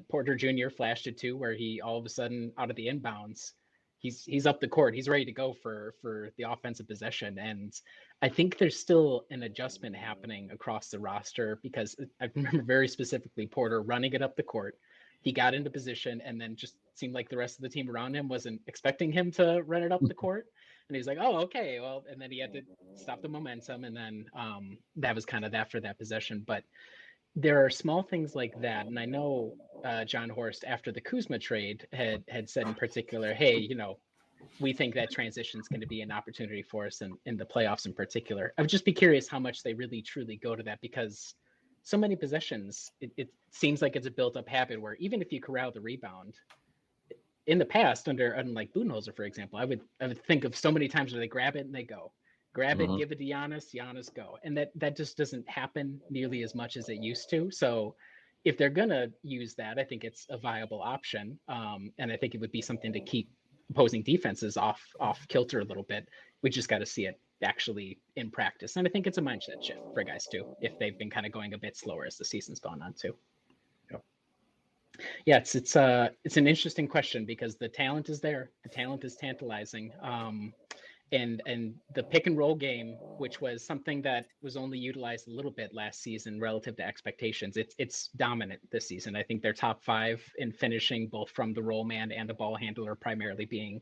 Porter Jr. flashed it too, where he all of a sudden out of the inbounds, he's up the court. He's ready to go for the offensive possession. And I think there's still an adjustment happening across the roster, because I remember very specifically Porter running it up the court. He got into position and then just seemed like the rest of the team around him wasn't expecting him to run it up the court. And he's like, oh, okay, well, and then he had to stop the momentum. And then that was kind of that for that possession. But there are small things like that. And I know John Horst, after the Kuzma trade, had said in particular, hey, we think that transition is going to be an opportunity for us in the playoffs in particular. I would just be curious how much they really truly go to that, because so many possessions, it seems like it's a built-up habit where even if you corral the rebound, in the past, unlike Budenholzer, for example, I would think of so many times where they grab it and they go. Grab it, give it to Giannis, go. And that just doesn't happen nearly as much as it used to. So if they're going to use that, I think it's a viable option. And I think it would be something to keep opposing defenses off kilter a little bit. We just got to see it actually in practice. And I think it's a mindset shift for guys too, if they've been kind of going a bit slower as the season's gone on too. Yeah, it's an interesting question, because the talent is there. The talent is tantalizing. And the pick and roll game, which was something that was only utilized a little bit last season relative to expectations, it's dominant this season. I think they're top 5 in finishing, both from the roll man and the ball handler, primarily being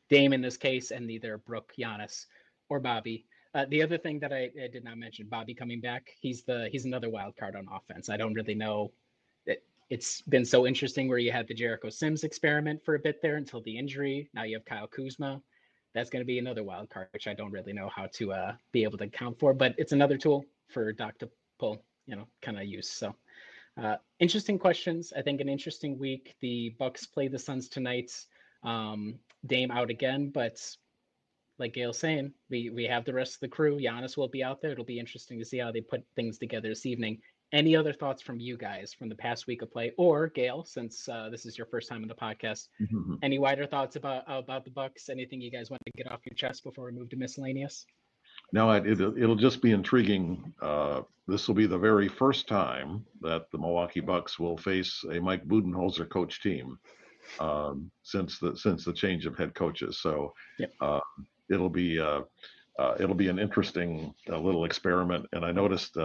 Dame in this case, and either Brooke, Giannis, or Bobby. The other thing that I did not mention, Bobby coming back, he's another wild card on offense. I don't really know. It's been so interesting where you had the Jericho Sims experiment for a bit there until the injury. Now you have Kyle Kuzma. That's going to be another wild card, which I don't really know how to be able to account for, but it's another tool for Doc to pull, kind of use. So interesting questions. I think an interesting week. The Bucks play the Suns tonight. Dame out again, but like Gale's saying, we have the rest of the crew. Giannis will be out there. It'll be interesting to see how they put things together this evening. Any other thoughts from you guys from the past week of play, or Gale, since this is your first time on the podcast? Any wider thoughts about the Bucks? Anything you guys want to get off your chest before we move to miscellaneous? No, it'll just be intriguing. This will be the very first time that the Milwaukee Bucks will face a Mike Budenholzer coach team since the change of head coaches. So yep. It'll be an interesting little experiment. And I noticed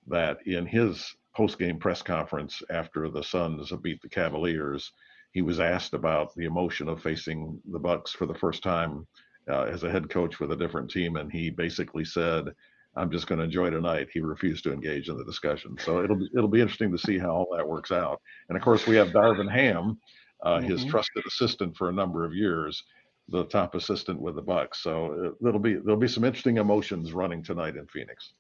that in his post-game press conference after the Suns beat the Cavaliers, he was asked about the emotion of facing the Bucks for the first time as a head coach with a different team, and he basically said, "I'm just going to enjoy tonight." He refused to engage in the discussion. So it'll be interesting to see how all that works out. And of course, we have Darvin Ham, his trusted assistant for a number of years, the top assistant with the Bucks. So there'll be some interesting emotions running tonight in Phoenix.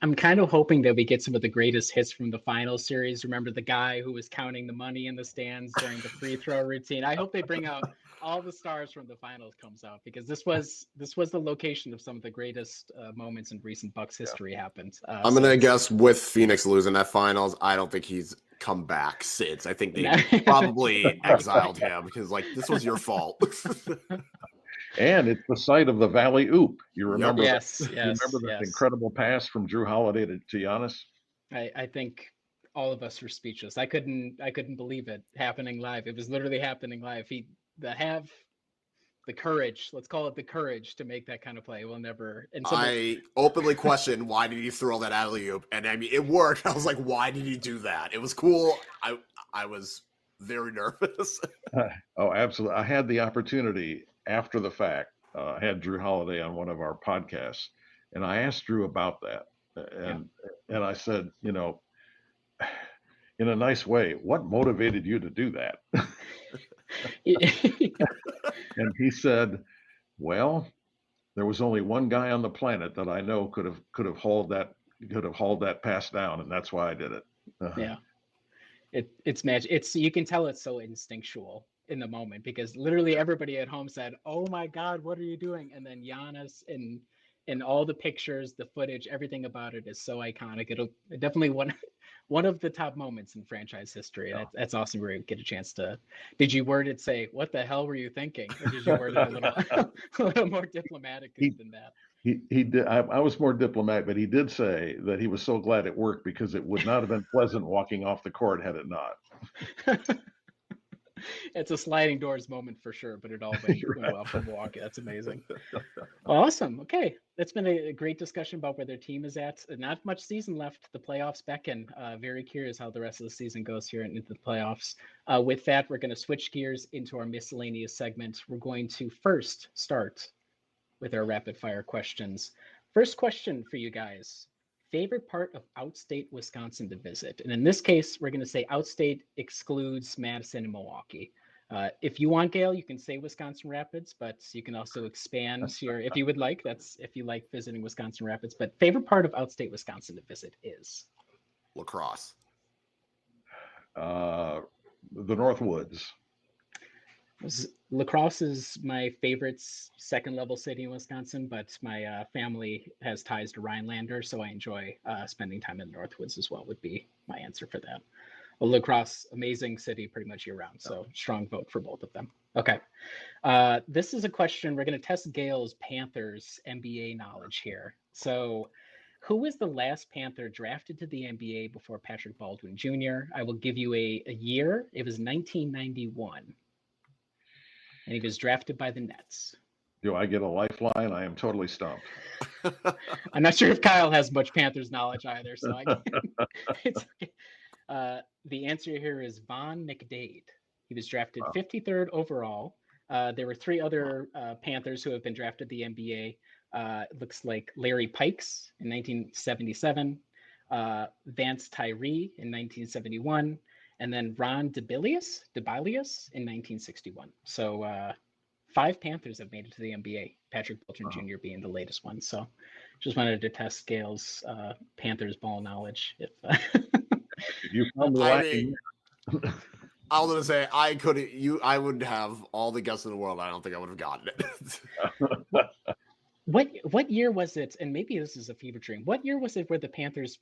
I'm kind of hoping that we get some of the greatest hits from the finals series. Remember the guy who was counting the money in the stands during the free throw routine? I hope they bring out all the stars from the finals comes out, because this was the location of some of the greatest moments in recent Bucks history happened. I'm going to guess with Phoenix losing that finals, I don't think he's come back since. I think they probably exiled him because this was your fault. And it's the site of the Valley Oop. You remember? Yes. Remember that incredible pass from Drew Holiday to Giannis? I think all of us were speechless. I couldn't believe it happening live. It was literally happening live. Have the courage, let's call it the courage, to make that kind of play. We'll never. And I openly questioned, why did he throw that alley oop? And I mean, it worked. I was like, why did he do that? It was cool. I was very nervous. Oh, absolutely. I had the opportunity after the fact. I had Drew Holiday on one of our podcasts, and I asked Drew about that. And I said, in a nice way, what motivated you to do that? And he said, well, there was only one guy on the planet that I know could have hauled that pass down, and that's why I did it. Yeah. It's magic. You can tell it's so instinctual in the moment, because literally everybody at home said, "Oh my God, what are you doing?" And then Giannis and all the pictures, the footage, everything about it is so iconic. It'll definitely one of the top moments in franchise history. Yeah. That's awesome. Where you get a chance to. Did you word it say, "What the hell were you thinking?" Or did you word it a little more diplomatic than that? He did. I was more diplomatic, but he did say that he was so glad it worked because it would not have been pleasant walking off the court had it not. It's a sliding doors moment for sure, but it all went well for Milwaukee. That's amazing. Awesome. Okay. That's been a great discussion about where their team is at. Not much season left. The playoffs beckon. Very curious how the rest of the season goes here into the playoffs. With that, we're going to switch gears into our miscellaneous segment. We're going to first start with our rapid fire questions. First question for you guys. Favorite part of outstate Wisconsin to visit? And in this case, we're going to say outstate excludes Madison and Milwaukee. If you want, Gale, you can say Wisconsin Rapids, but you can also expand here if you would like. That's if you like visiting Wisconsin Rapids. But favorite part of outstate Wisconsin to visit is? Lacrosse. The North Woods. Lacrosse is my favorite second level city in Wisconsin, but my family has ties to Rhinelander, so I enjoy spending time in the Northwoods as well, would be my answer for that. Well, Lacrosse, amazing city pretty much year round, so strong vote for both of them. Okay. This is a question, we're going to test Gale's Panthers NBA knowledge here. So who was the last Panther drafted to the NBA before Patrick Baldwin Jr.? I will give you a year. It was 1991. And he was drafted by the Nets. Do I get a lifeline? I am totally stumped. I'm not sure if Kyle has much Panthers knowledge either, so it's okay. The answer here is Von McDade. He was drafted 53rd overall. There were three other Panthers who have been drafted to the NBA. It looks like Larry Pikes in 1977, Vance Tyree in 1971, and then Ron DeBilius in 1961. So 5 Panthers have made it to the NBA, Patrick Belton Jr. being the latest one. So just wanted to test Gale's Panthers ball knowledge. If You found me lacking. I was gonna say I would have all the guesses in the world. I don't think I would have gotten it. What year was it? And maybe this is a fever dream. What year was it where the Panthers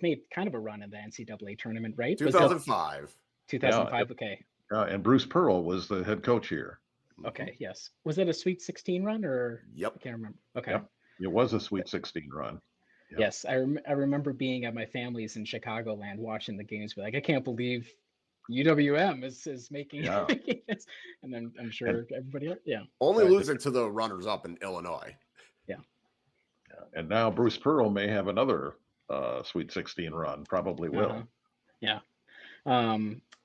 made kind of a run in the NCAA tournament, right? 2005. 2005. Okay. And Bruce Pearl was the head coach here. Okay. Yes. Was it a Sweet 16 run or? Yep. I can't remember. Okay. Yep. It was a Sweet 16 run. Yep. Yes, I remember being at my family's in Chicagoland watching the games. Be like, I can't believe UWM is making this, and then I'm sure everybody else, only losing to the runners up in Illinois. And now Bruce Pearl may have another Sweet 16 run. Probably will.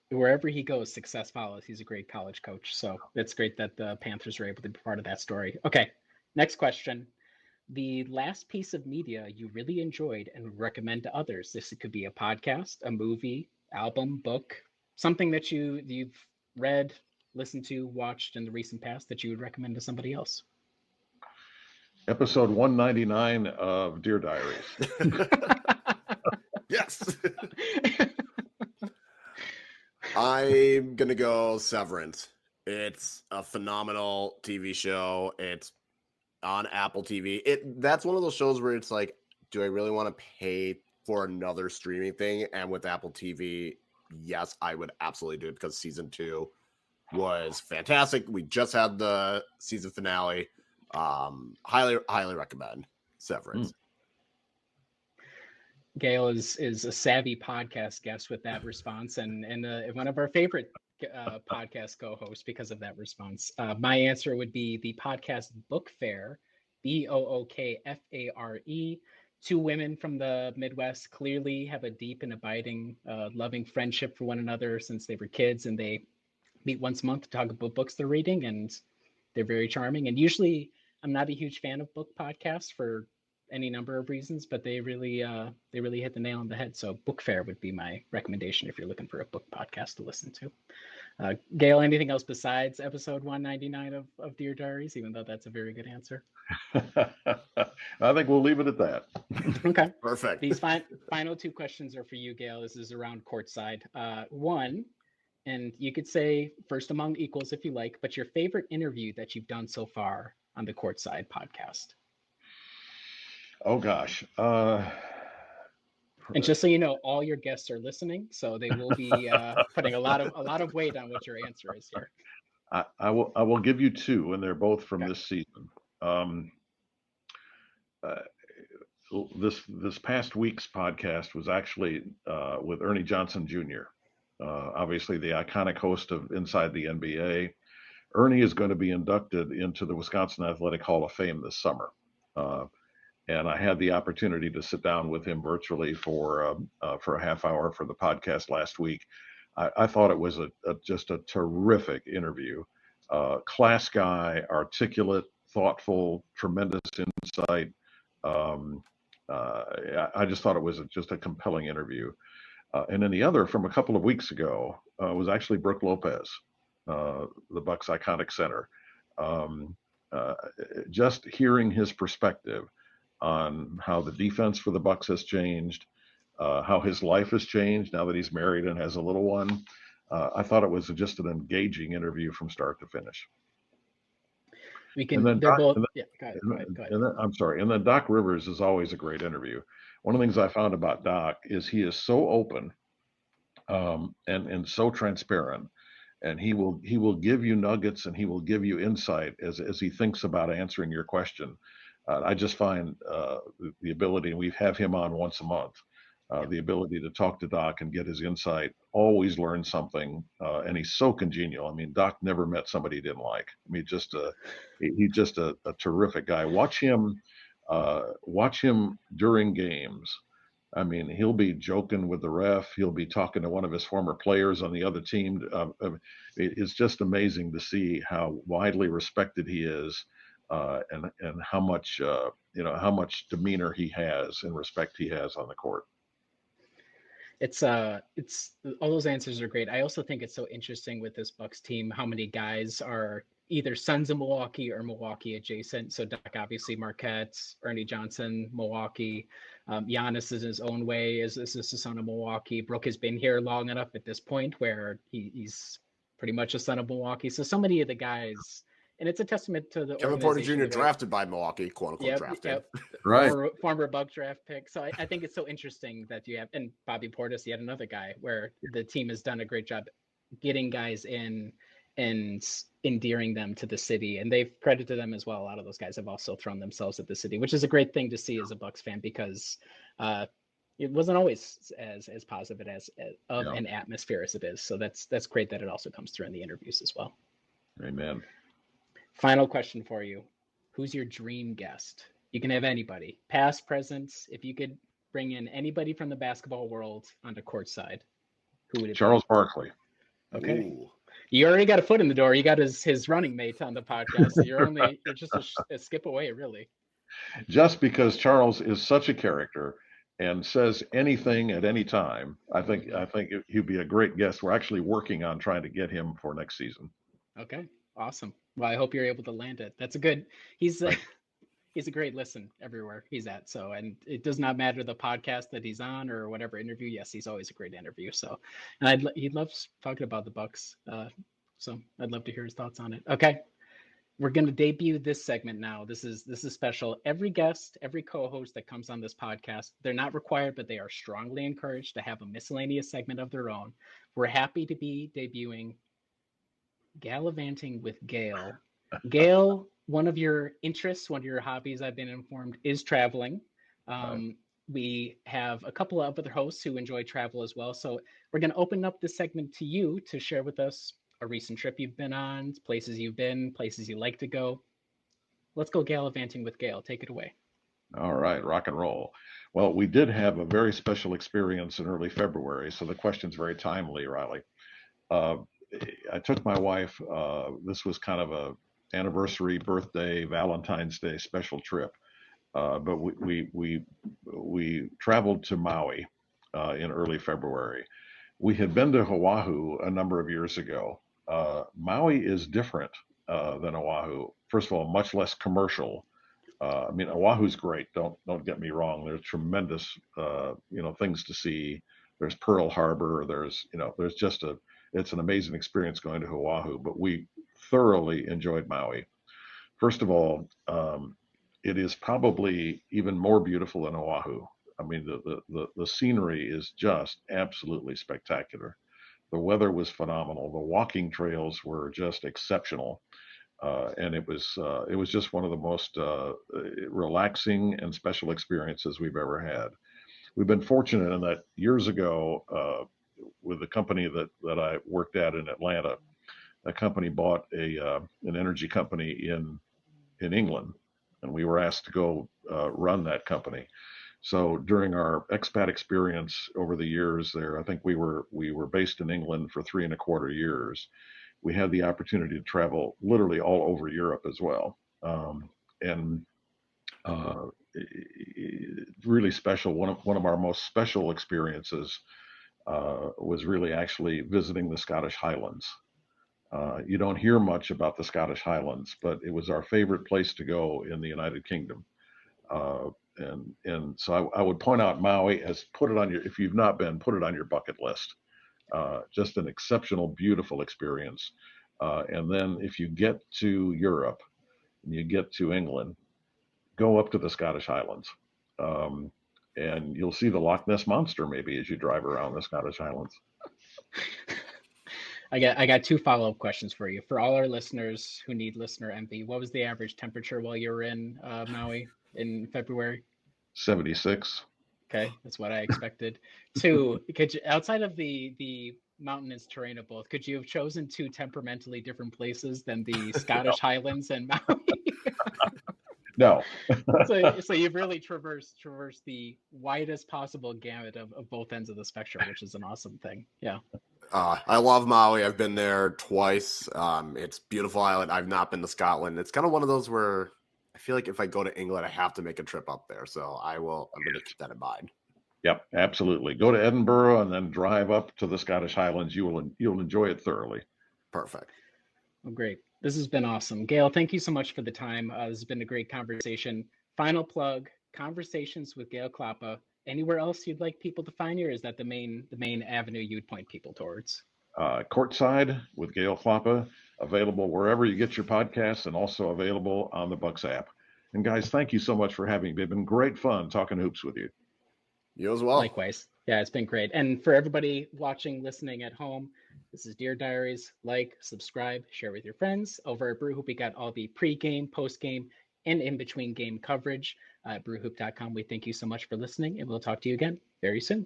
Wherever he goes, success follows. He's a great college coach, so it's great that the Panthers are able to be part of that story. Okay, next question. The last piece of media you really enjoyed and recommend to others. This could be a podcast, a movie, album, book, something that you've read, listened to, watched in the recent past that you would recommend to somebody else. Episode 199 of Deer Diaries. Yes. I'm gonna go Severance. It's a phenomenal TV show. It's on Apple TV. That's one of those shows where it's like, do I really want to pay for another streaming thing? And with Apple TV, yes, I would absolutely do it because season 2 was fantastic. We just had the season finale. Highly recommend Severance. Gale is a savvy podcast guest with that response, and one of our favorite podcast co-hosts because of that response. My answer would be the podcast Book Fair, BOOKFARE. 2 women from the Midwest clearly have a deep and abiding, loving friendship for one another since they were kids, and they meet once a month to talk about books they're reading, and they're very charming. And usually, I'm not a huge fan of book podcasts for any number of reasons, but they really hit the nail on the head. So Book Fair would be my recommendation if you're looking for a book podcast to listen to. Gale, anything else besides episode 199 of Deer Diaries, even though that's a very good answer? I think we'll leave it at that. Okay. Perfect. These final 2 questions are for you, Gale. This is around Courtside. One, and you could say first among equals if you like, but your favorite interview that you've done so far on the Courtside podcast. Oh gosh. And just so you know, all your guests are listening, so they will be putting a lot of weight on what your answer is here. I will give you 2, and they're both from this season. This past week's podcast was actually with Ernie Johnson Jr., obviously the iconic host of Inside the NBA. Ernie is going to be inducted into the Wisconsin Athletic Hall of Fame this summer. And I had the opportunity to sit down with him virtually for a half hour for the podcast last week. I thought it was just a terrific interview. Class guy, articulate, thoughtful, tremendous insight. I just thought it was just a compelling interview. And then the other from a couple of weeks ago was actually Brooke Lopez, the Bucks' iconic center. Just hearing his perspective on how the defense for the Bucks has changed, how his life has changed now that he's married and has a little one. I thought it was just an engaging interview from start to finish. We can. They're both. Yeah, go ahead. I'm sorry. And then Doc Rivers is always a great interview. One of the things I found about Doc is he is so open, and so transparent, and he will give you nuggets and he will give you insight as he thinks about answering your question. I just find the ability, and we have him on once a month, the ability to talk to Doc and get his insight, always learn something, and he's so congenial. I mean, Doc never met somebody he didn't like. I mean, he's just a terrific guy. Watch him during games. I mean, he'll be joking with the ref. He'll be talking to one of his former players on the other team. It's just amazing to see how widely respected he is. and how much how much demeanor he has and respect he has on the court. It's all those answers are great. I also think it's so interesting with this Bucks team how many guys are either sons of Milwaukee or Milwaukee adjacent. So Doc, obviously Marquette, Ernie Johnson, Milwaukee. Giannis is his own way is a son of Milwaukee. Brooke has been here long enough at this point where he's pretty much a son of Milwaukee. So many of the guys, and it's a testament to the Kevin Porter organization. Jr. drafted by Milwaukee, quote unquote, drafted. Yep. Right. Former Buck draft pick. So I think it's so interesting that you have, and Bobby Portis, yet another guy, where the team has done a great job getting guys in and endearing them to the city. And they've credited them as well. A lot of those guys have also thrown themselves at the city, which is a great thing to see as a Bucks fan, because it wasn't always as positive as an atmosphere as it is. So that's great that it also comes through in the interviews as well. Amen. Final question for you. Who's your dream guest? You can have anybody, past, present. If you could bring in anybody from the basketball world onto Courtside, who would it Charles be? Barkley. Okay. Ooh. You already got a foot in the door. You got his running mate on the podcast. So you're just a skip away, really. Just because Charles is such a character and says anything at any time, I think he'd be a great guest. We're actually working on trying to get him for next season. Okay. Awesome. Well, I hope you're able to land it. That's a good. He's a great listen everywhere he's at. So, and it does not matter the podcast that he's on or whatever interview. Yes, he's always a great interview. So, and he loves talking about the Bucks. So I'd love to hear his thoughts on it. Okay, we're going to debut this segment now. This is special. Every guest, every co-host that comes on this podcast, they're not required, but they are strongly encouraged to have a miscellaneous segment of their own. We're happy to be debuting Gallivanting with Gale. Gale, one of your interests, one of your hobbies, I've been informed, is traveling. We have a couple of other hosts who enjoy travel as well. So we're going to open up this segment to you to share with us a recent trip you've been on, places you've been, places you like to go. Let's go gallivanting with Gale. Take it away. All right, rock and roll. Well, we did have a very special experience in early February, so the question's very timely, Riley. I took my wife. This was kind of a anniversary, birthday, Valentine's Day special trip. But we traveled to Maui in early February. We had been to Oahu a number of years ago. Maui is different than Oahu. First of all, much less commercial. I mean, Oahu's great. Don't get me wrong. There's tremendous things to see. There's Pearl Harbor. There's just it's an amazing experience going to Oahu. But we thoroughly enjoyed Maui. First of all, it is probably even more beautiful than Oahu. I mean, the scenery is just absolutely spectacular. The weather was phenomenal. The walking trails were just exceptional, and it was just one of the most relaxing and special experiences we've ever had. We've been fortunate in that years ago, with the company that I worked at in Atlanta, a company bought an energy company in England, and we were asked to go run that company. So during our expat experience over the years there, I think we were based in England for 3.25 years. We had the opportunity to travel literally all over Europe as well, and really special. One of our most special experiences was really actually visiting the Scottish Highlands. You don't hear much about the Scottish Highlands, but it was our favorite place to go in the United Kingdom. And so I would point out Maui as if you've not been, put it on your bucket list. Just an exceptional, beautiful experience. And then if you get to Europe and you get to England, go up to the Scottish Highlands. And you'll see the Loch Ness Monster maybe as you drive around the Scottish Highlands. I got 2 follow-up questions for you. For all our listeners who need listener envy, what was the average temperature while you were in Maui in February? 76. Okay, that's what I expected. 2, outside of the mountainous terrain of both, could you have chosen 2 temperamentally different places than the Scottish Highlands and Maui? No. so you've really traversed the widest possible gamut of both ends of the spectrum, which is an awesome thing. Yeah. I love Maui. I've been there twice. It's a beautiful island. I've not been to Scotland. It's kind of one of those where feel like if I go to England, I have to make a trip up there. So I'm going to keep that in mind. Yep, absolutely. Go to Edinburgh and then drive up to the Scottish Highlands. You'll enjoy it thoroughly. Perfect. Well, great. This has been awesome. Gale, thank you so much for the time. This has been a great conversation. Final plug, Conversations with Gale Klappa. Anywhere else you'd like people to find you, or is that the main avenue you'd point people towards? Courtside with Gale Klappa, available wherever you get your podcasts and also available on the Bucks app. And guys, thank you so much for having me. It's been great fun talking hoops with you. You as well. Likewise. Yeah, it's been great. And for everybody watching, listening at home, this is Deer Diaries. Like, subscribe, share with your friends. Over at Brewhoop, we got all the pre-game, post-game, and in-between game coverage at brewhoop.com. We thank you so much for listening, and we'll talk to you again very soon.